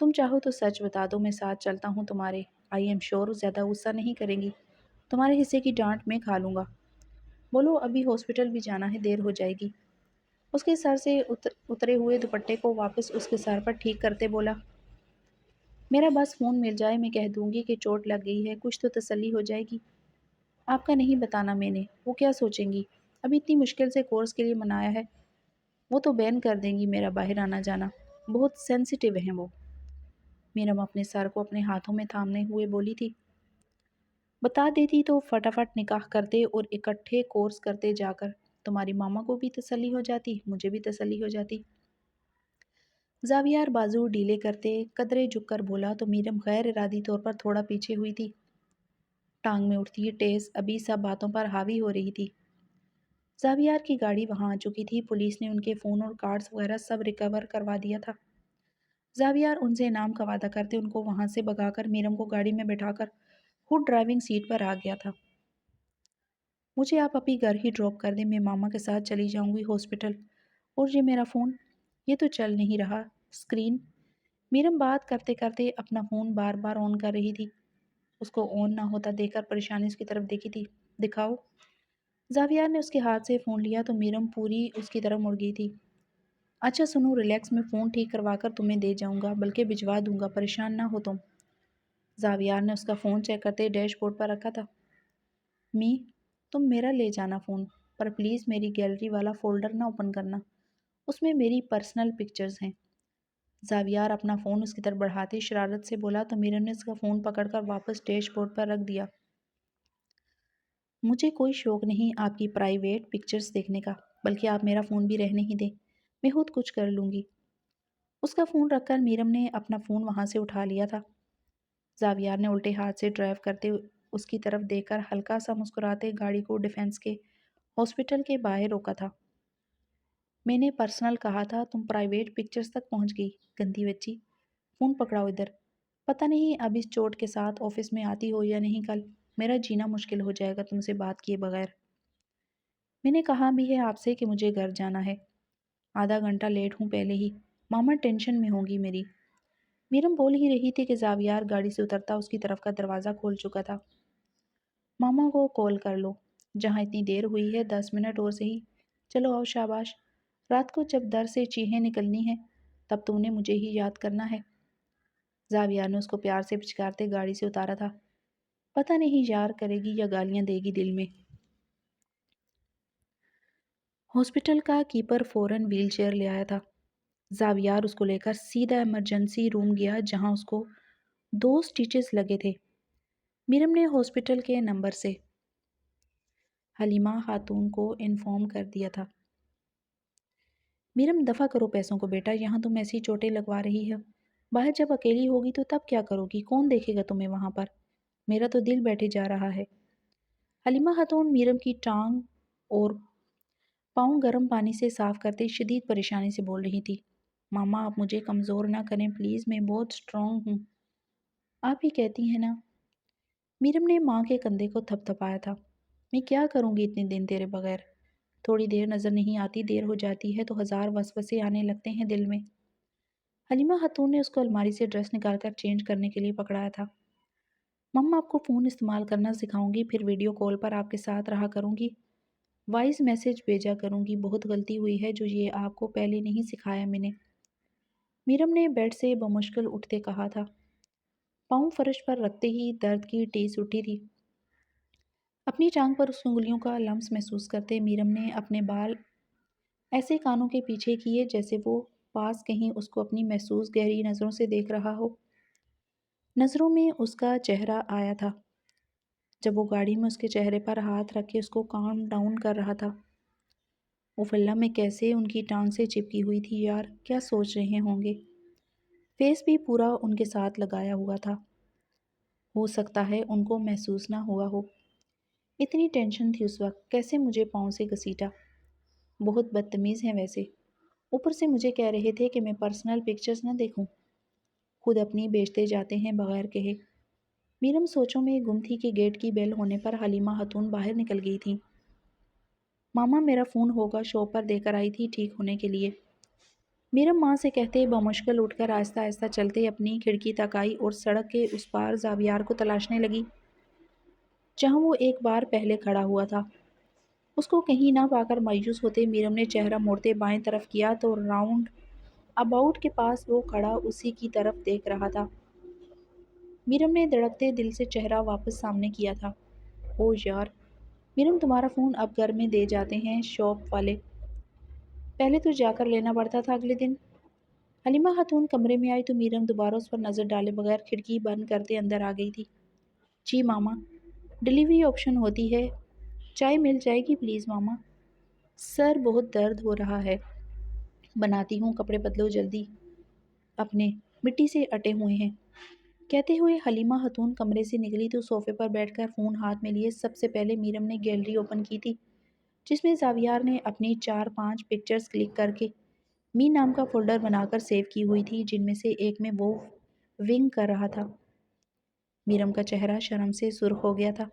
تم چاہو تو سچ بتا دو، میں ساتھ چلتا ہوں تمہارے۔ آئی ایم شور زیادہ غصہ نہیں کریں گی، تمہارے حصے کی ڈانٹ میں کھا لوں گا۔ بولو، ابھی ہاسپٹل بھی جانا ہے، دیر ہو جائے گی۔ اس کے سر سے اترے ہوئے دوپٹے کو واپس اس کے سر پر ٹھیک کرتے بولا، میرا بس فون مل جائے، میں کہہ دوں گی کہ چوٹ لگ گئی ہے، کچھ تو تسلی ہو جائے گی۔ آپ کا نہیں بتانا میں نے، وہ کیا سوچیں گی؟ ابھی اتنی مشکل سے کورس کے لیے منایا ہے، وہ تو بین کر دیں گی میرا باہر آنا جانا، بہت سینسیٹیو ہیں وہ۔ میرم اپنے سر کو اپنے ہاتھوں میں تھامنے ہوئے بولی تھی، بتا دیتی تو فٹافٹ نکاح کرتے اور اکٹھے کورس کرتے جا کر، تمہاری ماما کو بھی تسلی ہو جاتی، مجھے بھی تسلی ہو جاتی۔ زاویار بازو ڈیلے کرتے قدرے جھک کر بولا تو میرم غیر ارادی طور پر تھوڑا پیچھے ہوئی تھی۔ ٹانگ میں اٹھتی ٹیس ابھی سب باتوں پر حاوی ہو رہی تھی۔ زاویار کی گاڑی وہاں آ چکی تھی، پولیس نے ان کے فون اور کارڈز وغیرہ سب ریکور کروا دیا تھا۔ زاویار ان سے انعام کا وعدہ کرتے ان کو وہاں سے بھگا کر میرم کو گاڑی میں بٹھا کر خود ڈرائیونگ سیٹ پر آ گیا تھا۔ مجھے آپ اپنی گھر ہی ڈراپ کر دیں، میں ماما کے ساتھ چلی جاؤں گی ہاسپٹل۔ اور یہ میرا فون، یہ تو چل نہیں رہا اسکرین۔ میرم بات کرتے کرتے اپنا فون بار بار آن کر رہی تھی، اس کو آن نہ ہوتا دیکھ کر پریشانی اس کی طرف دیکھی تھی۔ دکھاؤ۔ زاویار نے اس کے ہاتھ سے فون لیا تو میرم پوری اس کی طرف مڑ گئی تھی۔ اچھا سنو، ریلیکس، میں فون ٹھیک کروا کر تمہیں دے جاؤں گا، بلکہ بھجوا دوں گا، پریشان نہ ہو تم۔ زاویار نے اس کا فون چیک کرتے ڈیش بورڈ پر رکھا تھا۔ می، تم میرا لے جانا فون، پر پلیز میری گیلری والا فولڈر نہ اوپن کرنا، اس میں میری پرسنل پکچرز ہیں۔ زاویار اپنا فون اس کی طرف بڑھاتے شرارت سے بولا تو میرم نے اس کا فون پکڑ کر واپس ڈیش بورڈ پر رکھ دیا۔ مجھے کوئی شوق نہیں آپ کی پرائیویٹ پکچرز دیکھنے کا، بلکہ آپ میرا فون بھی رہنے ہی دیں، میں خود کچھ کر لوں گی۔ اس کا فون رکھ کر میرم نے اپنا فون وہاں سے اٹھا لیا تھا۔ زاویار نے الٹے ہاتھ سے ڈرائیو کرتے اس کی طرف دیکھ کر ہلکا سا مسکراتے گاڑی کو ڈیفینس کے ہاسپٹل کے باہر روکا تھا۔ میں نے پرسنل کہا تھا، تم پرائیویٹ پکچرز تک پہنچ گئی، گندی بچی۔ فون پکڑاؤ ادھر، پتہ نہیں اب اس چوٹ کے ساتھ آفس میں آتی ہو یا نہیں کل، میرا جینا مشکل ہو جائے گا تم سے بات کیے بغیر۔ میں نے کہا بھی ہے آپ سے کہ مجھے گھر جانا ہے، آدھا گھنٹہ لیٹ ہوں پہلے ہی، ماما ٹینشن میں ہوگی میری۔ میرم بول ہی رہی تھی کہ زاویار گاڑی سے اترتا اس کی طرف کا دروازہ کھول چکا تھا۔ ماما کو کال کر لو، جہاں اتنی دیر ہوئی ہے 10 منٹ اور صحیح، چلو آؤ شاباش، رات کو جب در سے چیخیں نکلنی ہیں تب تم نے مجھے ہی یاد کرنا ہے۔ زاویار نے اس کو پیار سے پچکارتے گاڑی سے اتارا تھا، پتہ نہیں یار کرے گی یا گالیاں دے گی دل میں۔ ہاسپٹل کا کیپر فوراً ویل چیئر لے آیا تھا۔ زاویار اس کو لے کر سیدھا ایمرجنسی روم گیا جہاں اس کو 2 سٹیچز لگے تھے۔ میرم نے ہاسپٹل کے نمبر سے حلیمہ خاتون کو انفارم کر دیا تھا۔ میرم دفع کرو پیسوں کو بیٹا، یہاں تم ایسی چوٹیں لگوا رہی ہے، باہر جب اکیلی ہوگی تو تب کیا کرو گی، کون دیکھے گا تمہیں وہاں پر، میرا تو دل بیٹھے جا رہا ہے۔ حلیمہ خاتون میرم کی ٹانگ اور پاؤں گرم پانی سے صاف کرتے شدید پریشانی سے بول رہی تھی، ماما آپ مجھے کمزور نہ کریں پلیز، میں بہت سٹرونگ ہوں، آپ ہی کہتی ہیں نا۔ میرم نے ماں کے کندھے کو تھپ تھپایا تھا، میں کیا کروں گی اتنے دن تیرے بغیر، تھوڑی دیر نظر نہیں آتی، دیر ہو جاتی ہے تو ہزار وسوسے آنے لگتے ہیں دل میں۔ حلیمہ خاتون نے اس کو الماری سے ڈریس نکال کر چینج کرنے کے لیے پکڑایا تھا۔ مما آپ کو فون استعمال کرنا سکھاؤں گی، پھر ویڈیو کال پر آپ کے ساتھ رہا کروں گی، وائس میسج بھیجا کروں گی، بہت غلطی ہوئی ہے جو یہ آپ کو پہلے نہیں سکھایا میں نے۔ میرم نے بیڈ سے بمشکل اٹھتے کہا تھا، پاؤں فرش پر رکھتے ہی درد کی ٹیس اٹھی تھی۔ اپنی ٹانگ پر اس انگلیوں کا لمس محسوس کرتے میرم نے اپنے بال ایسے کانوں کے پیچھے کیے جیسے وہ پاس کہیں اس کو اپنی محسوس گہری نظروں سے دیکھ رہا ہو۔ نظروں میں اس کا چہرہ آیا تھا جب وہ گاڑی میں اس کے چہرے پر ہاتھ رکھ کے اس کو کام ڈاؤن کر رہا تھا۔ اف اللہ، میں کیسے ان کی ٹانگ سے چپکی ہوئی تھی یار، کیا سوچ رہے ہوں گے، فیس بھی پورا ان کے ساتھ لگایا ہوا تھا، ہو سکتا ہے ان کو محسوس نہ ہوا ہو۔ اتنی ٹینشن تھی اس وقت، کیسے مجھے پاؤں سے گھسیٹا، بہت بدتمیز ہیں ویسے، اوپر سے مجھے کہہ رہے تھے کہ میں پرسنل پکچرز نہ دیکھوں، خود اپنی بیچتے جاتے ہیں بغیر کہے۔ میرم سوچوں میں گم تھی کہ گیٹ کی بیل ہونے پر حلیمہ خاتون باہر نکل گئی تھیں۔ ماما میرا فون ہوگا شاپ پر دے کر آئی تھی ٹھیک ہونے کے لیے۔ میرم ماں سے کہتے بمشکل اٹھ کر آہستہ آہستہ چلتے اپنی کھڑکی تک آئی اور سڑک کے اس پار زاویار کو تلاشنے لگی جہاں وہ ایک بار پہلے کھڑا ہوا تھا۔ اس کو کہیں نہ پا کر مایوس ہوتے میرم نے چہرہ موڑتے بائیں طرف کیا تو راؤنڈ اباؤٹ کے پاس وہ کھڑا اسی کی طرف دیکھ رہا تھا۔ میرم نے دھڑکتے دل سے چہرہ واپس سامنے کیا تھا۔ او یار، میرم تمہارا فون اب گھر میں دے جاتے ہیں شاپ والے، پہلے تو جا کر لینا پڑتا تھا اگلے دن۔ حلیمہ خاتون کمرے میں آئی تو میرم دوبارہ اس پر نظر ڈالے بغیر کھڑکی بند کرتے اندر آ گئی تھی۔ جی ماما، ڈلیوری آپشن ہوتی ہے، چائے مل جائے گی پلیز ماما، سر بہت درد ہو رہا ہے، بناتی ہوں، کپڑے بدلو جلدی، اپنے مٹی سے اٹے ہوئے ہیں۔ کہتے ہوئے حلیمہ خاتون کمرے سے نکلی تو صوفے پر بیٹھ کر فون ہاتھ میں لیے سب سے پہلے میرم نے گیلری اوپن کی تھی جس میں زاویار نے اپنی 4-5 پکچرز کلک کر کے می نام کا فولڈر بنا کر سیو کی ہوئی تھی، جن میں سے ایک میں وہ ونگ کر رہا تھا۔ میرم کا چہرہ شرم سے سرخ ہو گیا تھا،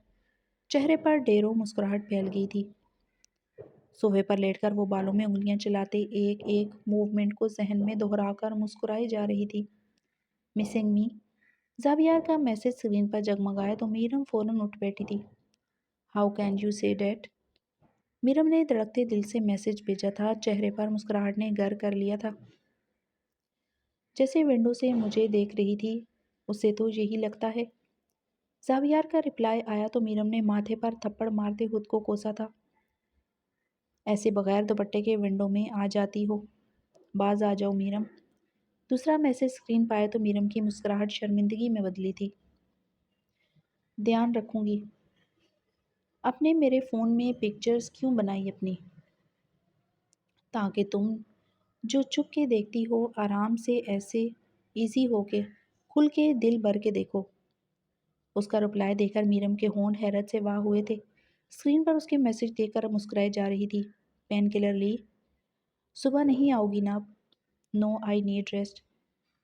چہرے پر ڈھیروں مسکراہٹ پھیل گئی تھی۔ صوفے پر لیٹ کر وہ بالوں میں انگلیاں چلاتے ایک ایک موومنٹ کو ذہن میں دہرا کر مسکرائی جا رہی تھی۔ مسنگ می، زاویار کا میسج اسکرین پر جگمگایا تو میرم فوراً اٹھ بیٹھی تھی۔ ہاؤ کین یو سے دیٹ؟ میرم نے دھڑکتے دل سے میسج بھیجا تھا، چہرے پر مسکراہٹ نے گھر کر لیا تھا۔ جیسے ونڈو سے مجھے دیکھ رہی تھی، اسے تو یہی لگتا ہے۔ زاویار کا رپلائی آیا تو میرم نے ماتھے پر تھپڑ مارتے خود کو کوسا تھا۔ ایسے بغیر دوپٹے کے ونڈو میں آ جاتی ہو، باز آ جاؤ میرم۔ دوسرا میسج اسکرین پایا تو میرم کی مسکراہٹ شرمندگی میں بدلی تھی۔ دھیان رکھوں گی۔ اپنے میرے فون میں پکچرز کیوں بنائی اپنی؟ تاکہ تم جو چھپ کے دیکھتی ہو آرام سے ایسے ایزی ہو کے کھل کے دل بھر کے دیکھو۔ اس کا رپلائی دیکھ کر میرم کے ہونٹ حیرت سے واہ ہوئے تھے۔ اسکرین پر اس کے میسج دیکھ کر مسکرائے جا رہی تھی۔ پین کلر لی؟ صبح نہیں آؤ گی نا؟ نو آئی نیڈ ریسٹ،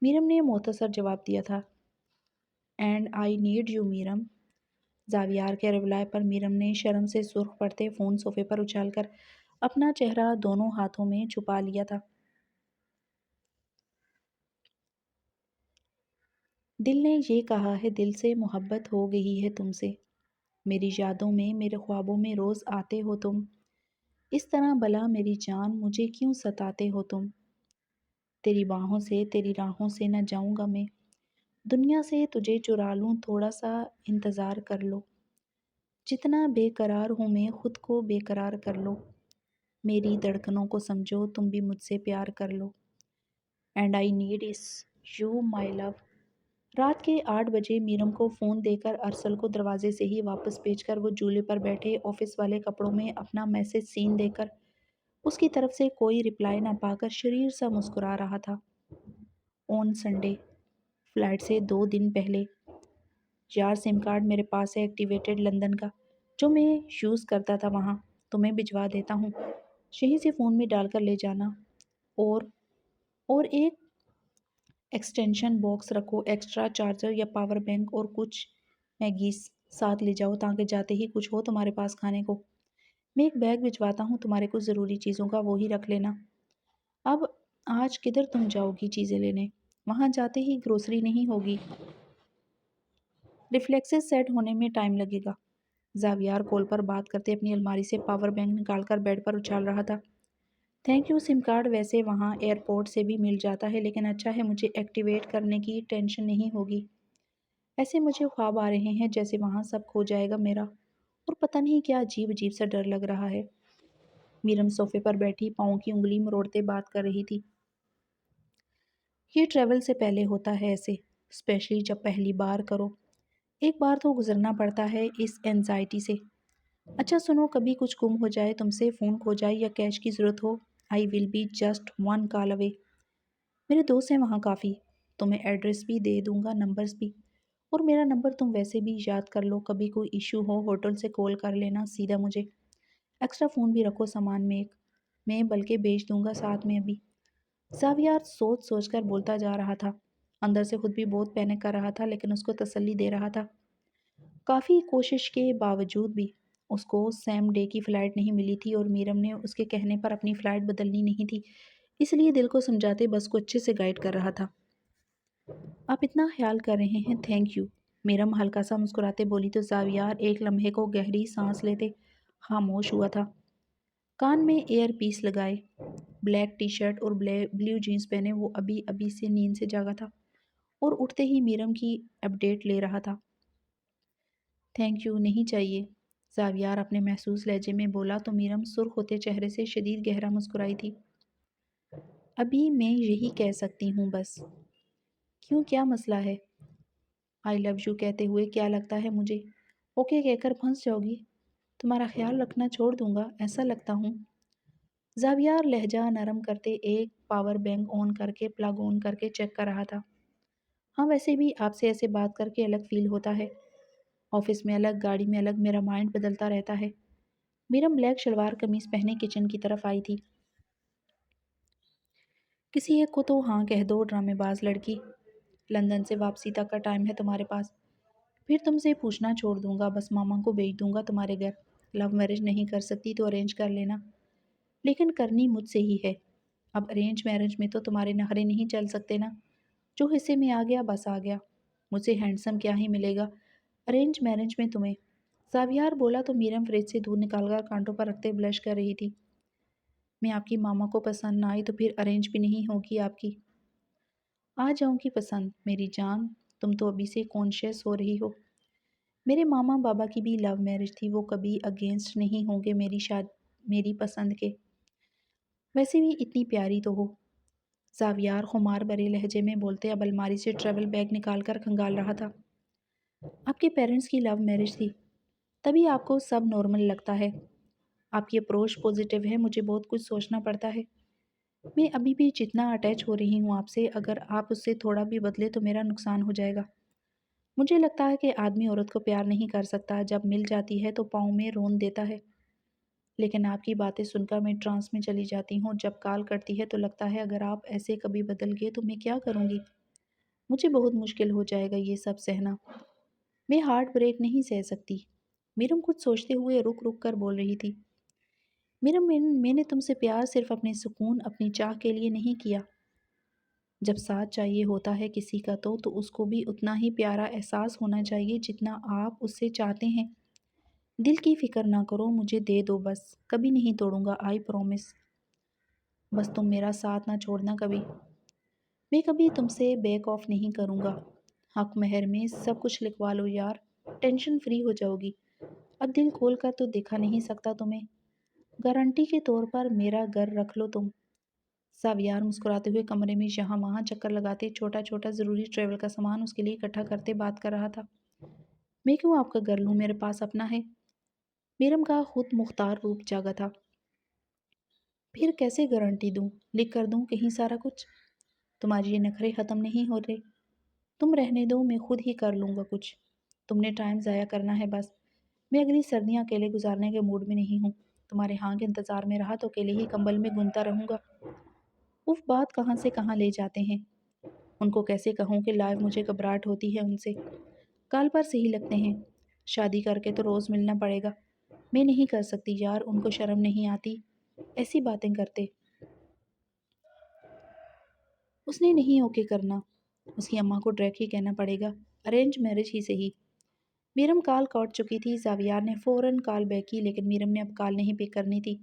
میرم نے مختصر جواب دیا تھا۔ اینڈ آئی نیڈ یو میرم۔ زاویار کے رپلائی پر میرم نے شرم سے سرخ پڑتے فون صوفے پر اچھال کر اپنا چہرہ دونوں ہاتھوں میں چھپا لیا تھا۔ دل نے یہ کہا ہے، دل سے محبت ہو گئی ہے تم سے، میری یادوں میں میرے خوابوں میں روز آتے ہو تم، اس طرح بھلا میری جان مجھے کیوں ستاتے ہو تم، تیری باہوں سے تیری راہوں سے نہ جاؤں گا میں، دنیا سے تجھے چرا لوں، تھوڑا سا انتظار کر لو، جتنا بے قرار ہوں میں خود کو بے قرار کر لو، میری دھڑکنوں کو سمجھو، تم بھی مجھ سے پیار کر لو۔ And I need is you my love. رات کے 8 بجے میرم کو فون دے کر ارسل کو دروازے سے ہی واپس بھیج کر وہ جولے پر بیٹھے آفس والے کپڑوں میں اپنا میسج سین دے کر اس کی طرف سے کوئی رپلائی نہ پا کر شریر سا مسکرا رہا تھا۔ آن سنڈے، فلائٹ سے 2 دن پہلے، یار سم کارڈ میرے پاس ہے ایکٹیویٹڈ لندن کا، جو میں یوز کرتا تھا وہاں، تمہیں بھجوا دیتا ہوں، یہیں سے فون میں ڈال کر لے جانا، اور ایک ایکسٹینشن باکس رکھو، ایکسٹرا چارجر یا پاور بینک اور کچھ میگیز ساتھ لے جاؤ تاکہ جاتے ہی کچھ ہو تمہارے پاس کھانے کو۔ میں ایک بیگ بھجواتا ہوں تمہارے کچھ ضروری چیزوں کا، وہی رکھ لینا۔ اب آج کدھر تم جاؤ گی چیزیں لینے؟ وہاں جاتے ہی گروسری نہیں ہوگی، ریفلیکسز سیٹ ہونے میں ٹائم لگے گا۔ زاویار کال پر بات کرتے اپنی الماری سے پاور بینک نکال کر بیڈ پر اچھال رہا تھا۔ تھینک یو، سم کارڈ ویسے وہاں ایئرپورٹ سے بھی مل جاتا ہے، لیکن اچھا ہے مجھے ایکٹیویٹ کرنے کی ٹینشن نہیں ہوگی۔ ایسے مجھے خواب آ رہے ہیں جیسے وہاں سب کھو جائے گا میرا، اور پتہ نہیں کیا عجیب عجیب سا ڈر لگ رہا ہے۔ میرم صوفے پر بیٹھی پاؤں کی انگلی مروڑتے بات کر رہی تھی۔ یہ ٹریول سے پہلے ہوتا ہے ایسے، اسپیشلی جب پہلی بار کرو، ایک بار تو گزرنا پڑتا ہے اس اینزائٹی سے۔ اچھا سنو، کبھی کچھ گم ہو جائے، تم سے فون کھو جائے یا کیش کی ضرورت ہو، آئی ول بی جسٹ 1 کال اوے۔ میرے دوست ہیں وہاں کافی، تمہیں ایڈریس بھی دے دوں گا، نمبرز بھی، اور میرا نمبر تم ویسے بھی یاد کر لو، کبھی کوئی ایشو ہو ہوٹل سے کال کر لینا سیدھا مجھے۔ ایکسٹرا فون بھی رکھو سامان میں ایک، میں بلکہ بھیج دوں گا ساتھ میں ابھی۔ زاویار سوچ سوچ کر بولتا جا رہا تھا، اندر سے خود بھی بہت پینک کر رہا تھا، لیکن اس کو تسلی دے رہا تھا۔ کافی کوشش کے باوجود بھی اس کو سیم ڈے کی فلائٹ نہیں ملی تھی اور میرم نے اس کے کہنے پر اپنی فلائٹ بدلنی نہیں تھی، اس لیے دل کو سمجھاتے بس کو اچھے سے گائیڈ کر رہا تھا۔ آپ اتنا خیال کر رہے ہیں، تھینک یو، میرم ہلکا سا مسکراتے بولی تو زاویار ایک لمحے کو گہری سانس لیتے خاموش ہوا تھا۔ کان میں ایئر پیس لگائے، بلیک ٹی شرٹ اور بلیو جینز پہنے وہ ابھی ابھی سے نیند سے جاگا تھا اور اٹھتے ہی میرم کی اپڈیٹ لے رہا تھا۔ تھینک یو نہیں چاہیے، زاویار اپنے محسوس لہجے میں بولا تو میرم سرخ ہوتے چہرے سے شدید گہرا مسکرائی تھی۔ ابھی میں یہی کہہ سکتی ہوں بس۔ کیوں، کیا مسئلہ ہے؟ آئی لو یو کہتے ہوئے کیا لگتا ہے مجھے اوکے کہہ کر پھنس جاؤ گی؟ تمہارا خیال رکھنا چھوڑ دوں گا ایسا لگتا ہوں؟ زاویار لہجہ نرم کرتے ایک پاور بینک آن کر کے پلگ آن کر کے چیک کر رہا تھا۔ ہاں ویسے بھی آپ سے ایسے بات کر کے الگ فیل ہوتا ہے، آفس میں الگ، گاڑی میں الگ، میرا مائنڈ بدلتا رہتا ہے۔ میرم بلیک شلوار قمیض پہنے کچن کی طرف آئی تھی۔ کسی ایک کو تو ہاں کہہ دو ڈرامے باز لڑکی، لندن سے واپسی تک کا ٹائم ہے تمہارے پاس، پھر تم سے پوچھنا چھوڑ دوں گا، بس ماما کو بھیج دوں گا تمہارے گھر۔ لو میرج نہیں کر سکتی تو ارینج کر لینا، لیکن کرنی مجھ سے ہی ہے۔ اب ارینج میرج میں تو تمہارے نخرے نہیں چل سکتے نا، جو حصے میں آ گیا بس آ گیا، مجھ سے ہینڈسم کیا ہی ملے گا ارینج میرج میں تمہیں؟ زاویار بولا تو میرم فریج سے دودھ نکال کر کانٹوں پر رکھتے بلش کر رہی تھی۔ میں آپ کی ماما کو پسند نہ آئی تو پھر ارینج بھی نہیں ہوگی آپ کی؟ آ جاؤں کی پسند میری جان، تم تو ابھی سے کانشیس ہو رہی ہو۔ میرے ماما بابا کی بھی لو میرج تھی، وہ کبھی اگینسٹ نہیں ہوں گے میری پسند کے، ویسے بھی اتنی پیاری تو ہو۔ زاویار خمار بھرے لہجے میں بولتے اب الماری سے ٹریول بیگ نکال کر کھنگال رہا تھا۔ آپ کے پیرنٹس کی لو میرج تھی، تبھی آپ کو سب نارمل لگتا ہے۔ آپ کی اپروچ پوزیٹیو ہے، مجھے بہت کچھ سوچنا پڑتا ہے۔ میں ابھی بھی جتنا اٹیچ ہو رہی ہوں آپ سے، اگر آپ اس سے تھوڑا بھی بدلے تو میرا نقصان ہو جائے گا۔ مجھے لگتا ہے کہ آدمی عورت کو پیار نہیں کر سکتا، جب مل جاتی ہے تو پاؤں میں رون دیتا ہے۔ لیکن آپ کی باتیں سن کر میں ٹرانس میں چلی جاتی ہوں، جب کال کرتی ہے تو لگتا ہے اگر آپ ایسے کبھی بدل گئے تو میں کیا کروں گی؟ مجھے بہت مشکل ہو جائے گا یہ سب سہنا، میں ہارٹ بریک نہیں سہ سکتی۔ میرم کچھ سوچتے ہوئے رک رک کر بول رہی تھی۔ میرم میں نے تم سے پیار صرف اپنے سکون، اپنی چاہ کے لیے نہیں کیا۔ جب ساتھ چاہیے ہوتا ہے کسی کا تو اس کو بھی اتنا ہی پیارا احساس ہونا چاہیے جتنا آپ اس سے چاہتے ہیں۔ دل کی فکر نہ کرو، مجھے دے دو بس، کبھی نہیں توڑوں گا، آئی پرومس۔ بس تم میرا ساتھ نہ چھوڑنا کبھی۔ میں کبھی تم سے بیک آف نہیں کروں گا۔ حق مہر میں سب کچھ لکھوا لو یار، ٹینشن فری ہو جاؤ گی۔ اب دل کھول کر تو دکھا نہیں سکتا تمہیں، گارنٹی کے طور پر میرا گھر رکھ لو تم۔ زاویار مسکراتے ہوئے کمرے میں یہاں وہاں چکر لگاتے چھوٹا چھوٹا ضروری ٹریول کا سامان اس کے لیے اکٹھا کرتے بات کر رہا تھا۔ میں کیوں آپ کا گھر لوں، میرے پاس اپنا ہے۔ میرم کا خود مختار روپ جاگا تھا۔ پھر کیسے گارنٹی دوں، لکھ کر دوں کہیں سارا کچھ؟ تمہاری یہ نخرے ختم نہیں ہو رہے، تم رہنے دو، میں خود ہی کر لوں گا کچھ۔ تم نے ٹائم ضائع کرنا ہے بس، میں اگلی سردیاں اکیلے گزارنے کے موڈ میں نہیں ہوں۔ تمہارے ہاں کے انتظار میں رہا تو اکیلے ہی کمبل میں گنتا رہوں گا۔ اف، بات کہاں سے کہاں لے جاتے ہیں، ان کو کیسے کہوں کہ لائیو مجھے گھبراہٹ ہوتی ہے ان سے، کال پر صحیح لگتے ہیں، شادی کر کے تو روز ملنا پڑے گا۔ میں نہیں کر سکتی یار، ان کو شرم نہیں آتی ایسی باتیں کرتے؟ اس نے نہیں اوکے کرنا، اس کی اماں کو ڈائریکٹ ہی کہنا پڑے گا، ارینج میرج ہی صحیح۔ میرم کال کاٹ چکی تھی، زاویار نے فوراً کال بیک کی، لیکن میرم نے اب کال نہیں پک کرنی تھی۔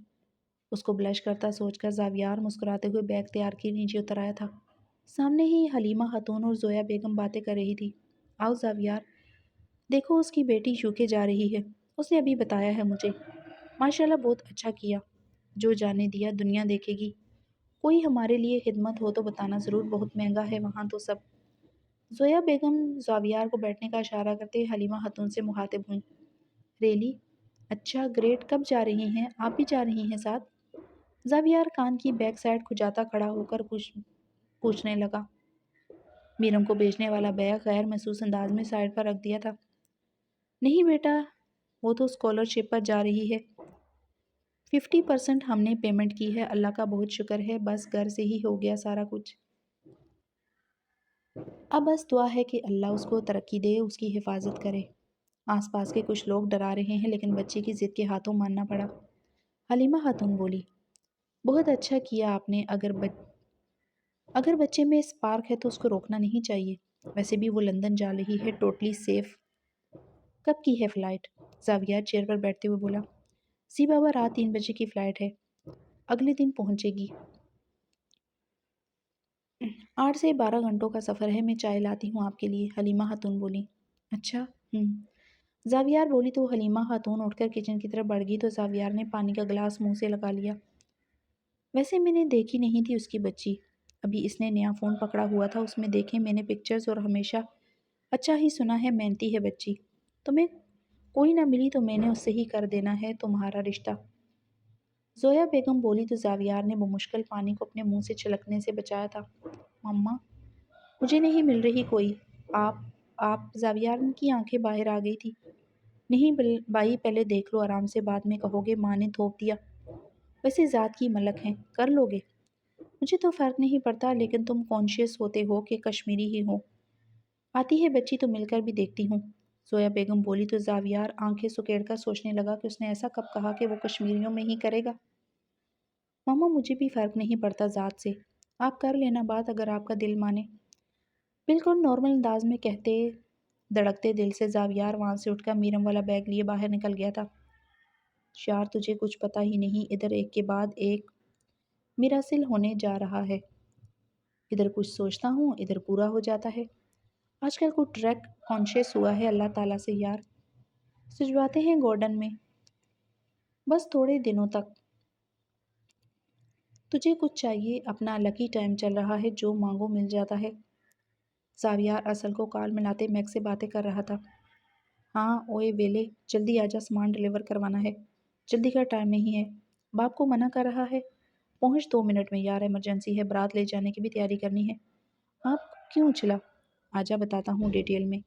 اس کو بلش کرتا سوچ کر زاویار مسکراتے ہوئے بیگ تیار کے نیچے اتر آیا تھا۔ سامنے ہی حلیمہ خاتون اور زویا بیگم باتیں کر رہی تھی۔ آؤ زاویار، دیکھو اس کی بیٹی یوکے جا رہی ہے، اس نے ابھی بتایا ہے مجھے۔ ماشاءاللہ بہت اچھا کیا، جو جانے دیا دنیا دیکھے گی۔ کوئی ہمارے لیے خدمت ہو تو بتانا ضرور، بہت مہنگا ہے وہاں تو سب۔ زویا بیگم زاویار کو بیٹھنے کا اشارہ کرتے حلیمہ خاتون سے مخاطب ہوئیں۔ ریلی؟ اچھا گریٹ، کب جا رہی ہیں؟ آپ بھی جا رہی ہیں ساتھ؟ زاویار کان کی بیک سائڈ کھجاتا کھڑا ہو کر پوچھنے لگا۔ میرم کو بیچنے والا بیگ غیر محسوس انداز میں سائڈ پر رکھ دیا تھا۔ نہیں بیٹا، وہ تو اسکالرشپ پر جا رہی ہے، 50% ہم نے پیمنٹ کی ہے، اللہ کا بہت شکر ہے، بس گھر سے ہی ہو گیا سارا کچھ۔ اب بس دعا ہے کہ اللہ اس کو ترقی دے، اس کی حفاظت کرے۔ آس پاس کے کچھ لوگ ڈرا رہے ہیں لیکن بچے کی ضد کے ہاتھوں ماننا پڑا، حلیمہ خاتون بولی۔ بہت اچھا کیا آپ نے، اگر بچے میں اسپارک ہے تو اس کو روکنا نہیں چاہیے۔ ویسے بھی وہ لندن جا رہی ہے، ٹوٹلی سیف۔ کب کی ہے فلائٹ؟ زاویہ چیئر پر بیٹھتے ہوئے بولا۔ سی بابا رات 3 بجے کی فلائٹ ہے، اگلے دن پہنچے گی۔ 8 سے 12 گھنٹوں کا سفر ہے، میں چائے لاتی ہوں آپ کے لیے، حلیمہ خاتون بولی۔ اچھا زاویار بولی تو حلیمہ خاتون اٹھ کر کچن کی طرف بڑھ گئی تو زاویار نے پانی کا گلاس منہ سے لگا لیا۔ ویسے میں نے دیکھی نہیں تھی اس کی بچی، ابھی اس نے نیا فون پکڑا ہوا تھا، اس میں دیکھے میں نے پکچرز اور ہمیشہ اچھا ہی سنا ہے محنتی ہے بچی۔ تمہیں کوئی نہ ملی تو میں نے اس سے ہی کر دینا ہے تمہارا رشتہ۔ زویا بیگم بولی تو زاویار نے بمشکل پانی کو اپنے منہ سے چھلکنے سے بچایا تھا۔ مما مجھے نہیں مل رہی کوئی۔ آپ آپ زاویار کی آنکھیں باہر آ گئی تھی۔ نہیں بائی، پہلے دیکھ لو، آرام سے بعد میں کہو گے ماں نے تھوپ دیا۔ ویسے ذات کی ملک ہیں، کر لو گے؟ مجھے تو فرق نہیں پڑتا، لیکن تم کانشیس ہوتے ہو کہ کشمیری ہی ہو۔ آتی ہے بچی تو مل کر بھی دیکھتی ہوں، زویا بیگم بولی تو زاویار آنکھیں سکیڑ کر سوچنے لگا کہ اس نے ایسا کب کہا کہ وہ کشمیریوں میں ہی کرے گا۔ ماما مجھے بھی فرق نہیں پڑتا ذات سے، آپ کر لینا بات اگر آپ کا دل مانے۔ بالکل نارمل انداز میں کہتے دھڑکتے دل سے زاویار وہاں سے اٹھ کر میرم والا بیگ لیے باہر نکل گیا تھا۔ یار تجھے کچھ پتا ہی نہیں، ادھر ایک کے بعد ایک میراسل ہونے جا رہا ہے۔ ادھر کچھ سوچتا ہوں ادھر پورا ہو جاتا ہے۔ آج کل کو ٹریک کانشیس ہوا ہے اللہ تعالیٰ سے یار، سجواتے ہیں گارڈن میں بس تھوڑے دنوں تک۔ تجھے کچھ چاہیے، اپنا لکی ٹائم چل رہا ہے، جو مانگو مل جاتا ہے۔ زاویار اصل کو کال ملاتے میک سے باتیں کر رہا تھا۔ ہاں اوئے ویلے، جلدی آجا، سامان ڈیلیور کروانا ہے، جلدی کا ٹائم نہیں ہے۔ باپ کو منع کر رہا ہے، پہنچ 2 منٹ میں یار، ایمرجنسی ہے، برات لے جانے کی بھی تیاری کرنی ہے۔ آپ کیوں اچھلا؟ آجا بتاتا ہوں ڈیٹیل میں۔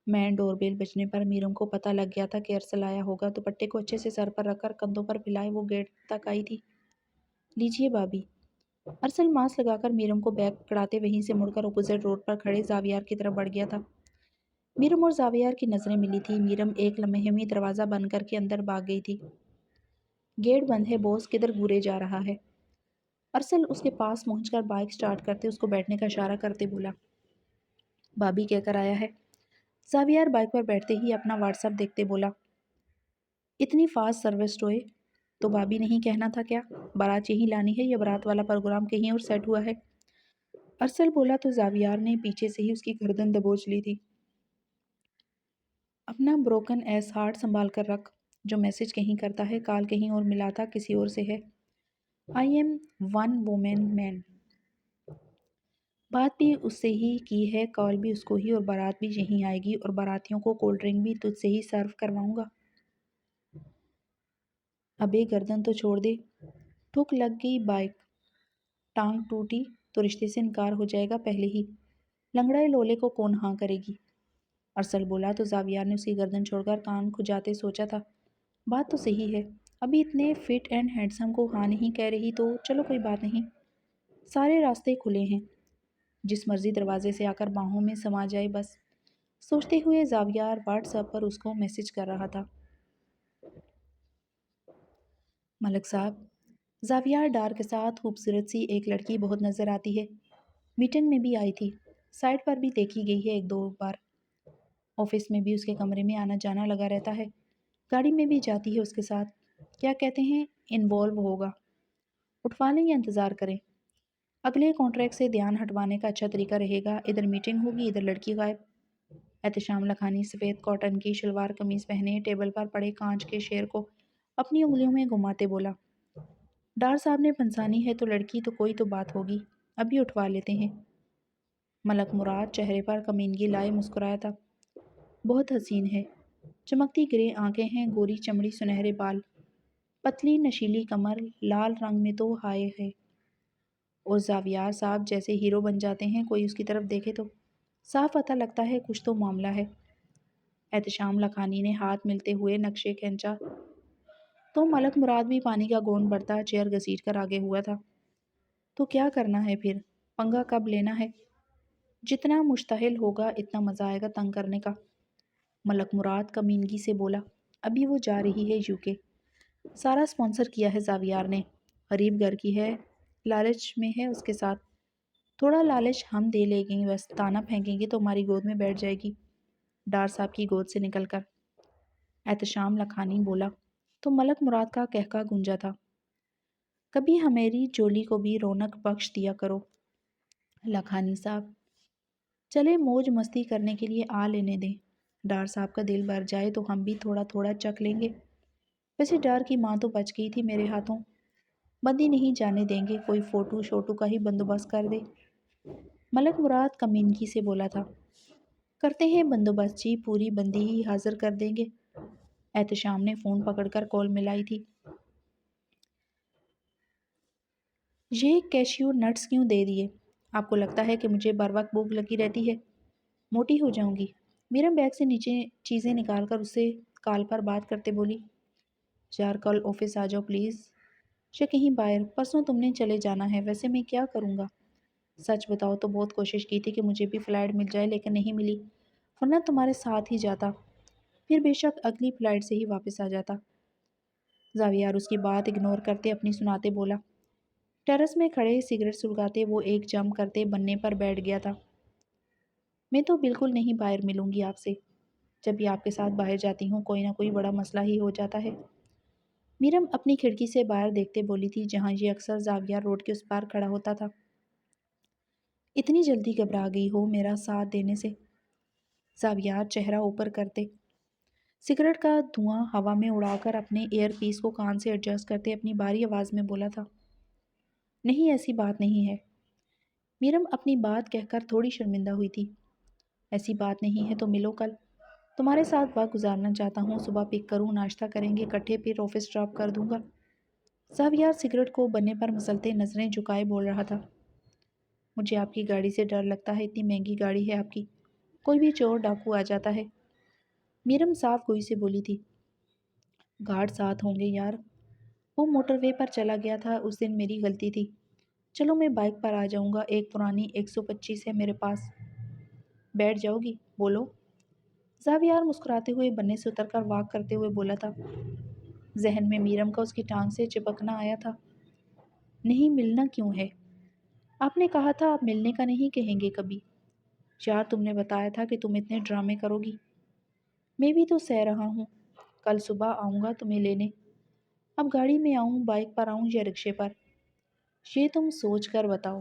مین ڈور بیل بجنے پر میرم کو پتہ لگ گیا تھا کہ ارسل آیا ہوگا، دوپٹے کو اچھے سے سر پر رکھ کر کندھوں پر پھیلائے وہ گیٹ تک آئی تھی۔ لیجیے بابی۔ ارسل ماسک لگا کر میرم کو بیگ پکڑاتے وہیں سے مڑ کر اپوزٹ روڈ پر کھڑے زاویار کی طرف بڑھ گیا تھا۔ میرم اور زاویار کی نظریں ملی تھی۔ میرم ایک لمحے میں دروازہ بند کر کے اندر بھاگ گئی تھی۔ گیٹ بند ہے بوس، کدھر گھورے جا رہا ہے؟ ارسل اس کے پاس پہنچ کر بائک سٹارٹ کرتے اس کو بیٹھنے کا اشارہ کرتے بولا۔ بابی کہہ کر آیا ہے؟ زاویار بائک پر بیٹھتے ہی اپنا واٹس ایپ دیکھتے بولا۔ اتنی فاسٹ سروس ٹوئے تو بابی نہیں کہنا تھا کیا؟ بارات یہیں لانی ہے یا برات والا پروگرام کہیں اور سیٹ ہوا ہے؟ ارسل بولا تو زاویار نے پیچھے سے ہی اس کی گردن دبوچ لی تھی۔ اپنا بروکن ایس ہارٹ سنبھال کر رکھ، جو میسج کہیں کرتا ہے کال کہیں اور ملاتا کسی اور سے ہے۔ آئی ایم ون وومن مین۔ بات بھی اس سے ہی کی ہے، کال بھی اس کو ہی، اور بارات بھی یہیں آئے گی، اور باراتیوں کو کولڈ ڈرنک بھی تجھ سے ہی سرو کرواؤں گا۔ ابے گردن تو چھوڑ دے۔ ٹھک لگ گئی بائک، ٹانگ ٹوٹی تو رشتے سے انکار ہو جائے گا پہلے ہی، لنگڑائے لولے کو کون ہاں کرے گی؟ ارسل بولا تو زاویار نے اس کی گردن چھوڑ کر کان کھجاتے سوچا تھا، بات تو صحیح ہے، ابھی اتنے فٹ اینڈ ہینڈسم کو ہاں نہیں کہہ رہی تو چلو کوئی بات نہیں، سارے راستے کھلے ہیں، جس مرضی دروازے سے آ کر باہوں میں سما جائے بس۔ سوچتے ہوئے زاویار واٹس ایپ پر اس کو میسج کر رہا تھا۔ ملک صاحب، زاویار ڈار کے ساتھ خوبصورت سی ایک لڑکی بہت نظر آتی ہے، میٹنگ میں بھی آئی تھی، سائٹ پر بھی دیکھی گئی ہے 1-2 بار، آفس میں بھی اس کے کمرے میں آنا جانا لگا رہتا ہے، گاڑی میں بھی جاتی ہے اس کے ساتھ، کیا کہتے ہیں انوالو ہوگا، اٹھوا لیں یا انتظار کریں؟ اگلے کانٹریکٹ سے دھیان ہٹوانے کا اچھا طریقہ رہے گا، ادھر میٹنگ ہوگی ادھر لڑکی غائب۔ احتشام لکھانی سفید کاٹن کی شلوار قمیض پہنے ٹیبل پر پڑے کانچ کے شیر کو اپنی انگلیوں میں گھماتے بولا۔ ڈار صاحب نے پھنسانی ہے تو لڑکی تو کوئی تو بات ہوگی، ابھی اٹھوا لیتے ہیں۔ ملک مراد چہرے پر کمینگی لائے مسکرایا تھا۔ بہت حسین ہے، چمکتی گرے آنکھیں ہیں، گوری چمڑی، سنہرے بال، پتلی نشیلی کمر، لال رنگ میں تو ہائے ہے، اور زاویار صاحب جیسے ہیرو بن جاتے ہیں، کوئی اس کی طرف دیکھے تو صاف پتہ لگتا ہے کچھ تو معاملہ ہے۔ احتشام لکھانی نے ہاتھ ملتے ہوئے نقشے کھینچا تو ملک مراد بھی پانی کا گھونٹ بھرتا چیئر گھسیٹ کر آگے ہوا تھا۔ تو کیا کرنا ہے پھر، پنگا کب لینا ہے؟ جتنا مشتعل ہوگا اتنا مزہ آئے گا تنگ کرنے کا، ملک مراد کمینگی سے بولا۔ ابھی وہ جا رہی ہے UK، سارا اسپانسر کیا ہے زاویار نے، غریب گھر کی ہے، لالچ میں ہے اس کے ساتھ، تھوڑا لالچ ہم دے لیں گے، بس تانا پھینکیں گے تو ہماری گود میں بیٹھ جائے گی، ڈار صاحب کی گود سے نکل کر۔ احتشام لکھانی بولا تو ملک مراد کا کہکا گونجا تھا، کبھی ہمیری جولی کو بھی رونق بخش دیا کرو لکھانی صاحب، چلے موج مستی کرنے کے لیے آ لینے دیں، ڈار صاحب کا دل بھر جائے تو ہم بھی تھوڑا تھوڑا چکھ لیں گے، ویسے ڈار کی ماں تو بچ گئی تھی میرے ہاتھوں، بندی نہیں جانے دیں گے، کوئی فوٹو شوٹو کا ہی بندوبست کر دے، ملک مراد کمینگی سے بولا تھا۔ کرتے ہیں بندوبست جی، پوری بندی ہی حاضر کر دیں گے، احتشام نے فون پکڑ کر کال ملائی تھی۔ یہ کیشیو نٹس کیوں دے دیے؟ آپ کو لگتا ہے کہ مجھے بر وقت بھوک لگی رہتی ہے؟ موٹی ہو جاؤں گی؟ میرم بیگ سے نیچے چیزیں نکال کر اسے کال پر بات کرتے بولی، یار کل آفس آ جاؤ پلیز، یا کہیں باہر، پرسوں تم نے چلے جانا ہے، ویسے میں کیا کروں گا؟ سچ بتاؤ تو بہت کوشش کی تھی کہ مجھے بھی فلائٹ مل جائے لیکن نہیں ملی، ورنہ تمہارے ساتھ ہی جاتا، پھر بے شک اگلی فلائٹ سے ہی واپس آ جاتا۔ زاویار اس کی بات اگنور کرتے اپنی سناتے بولا، ٹیرس میں کھڑے سگریٹ سلگاتے وہ ایک جم کرتے بننے پر بیٹھ گیا تھا۔ میں تو بالکل نہیں باہر ملوں گی آپ سے، جب بھی آپ کے ساتھ باہر جاتی ہوں کوئی نہ کوئی بڑا مسئلہ ہی ہو جاتا ہے۔ میرم اپنی کھڑکی سے باہر دیکھتے بولی تھی جہاں یہ اکثر زاویار روڈ کے اس پار کھڑا ہوتا تھا۔ اتنی جلدی گھبرا گئی ہو میرا ساتھ دینے سے؟ زاویار چہرہ اوپر کرتے، سگریٹ کا دھواں ہوا میں اڑا کر اپنے ایئر پیس کو کان سے ایڈجسٹ کرتے اپنی بھاری آواز میں بولا تھا، نہیں ایسی بات نہیں ہے۔ میرم اپنی بات کہہ کر تھوڑی شرمندہ ہوئی تھی، ایسی بات نہیں ہے تو ملو کل، تمہارے ساتھ وقت گزارنا چاہتا ہوں، صبح پک کروں، ناشتہ کریں گے اکٹھے، پھر آفس ڈراپ کر دوں گا۔ زاویار سگریٹ کو بننے پر مسلتے نظریں جھکائے بول رہا تھا، مجھے آپ کی گاڑی سے ڈر لگتا ہے، اتنی مہنگی گاڑی ہے آپ کی، کوئی بھی چور ڈاکو آ جاتا ہے۔ میرم صاف گوئی سے بولی تھی، گارڈ ساتھ ہوں گے یار، وہ موٹر وے پر چلا گیا تھا، اس دن میری غلطی تھی، چلو میں بائک پر آ جاؤں گا، ایک پرانی 125 ہے میرے پاس، بیٹھ جاؤ گی؟ بولو۔ زاویار مسکراتے ہوئے بننے سے اتر کر واک کرتے ہوئے بولا تھا، ذہن میں میرم کا اس کی ٹانگ سے چپکنا آیا تھا، نہیں ملنا کیوں ہے؟ آپ نے کہا تھا آپ ملنے کا نہیں کہیں گے کبھی، یار تم نے بتایا تھا کہ تم اتنے ڈرامے کرو گی، میں بھی تو سہ رہا ہوں، کل صبح آؤں گا تمہیں لینے، اب گاڑی میں آؤں، بائک پر آؤں یا رکشے پر، یہ تم سوچ کر بتاؤ۔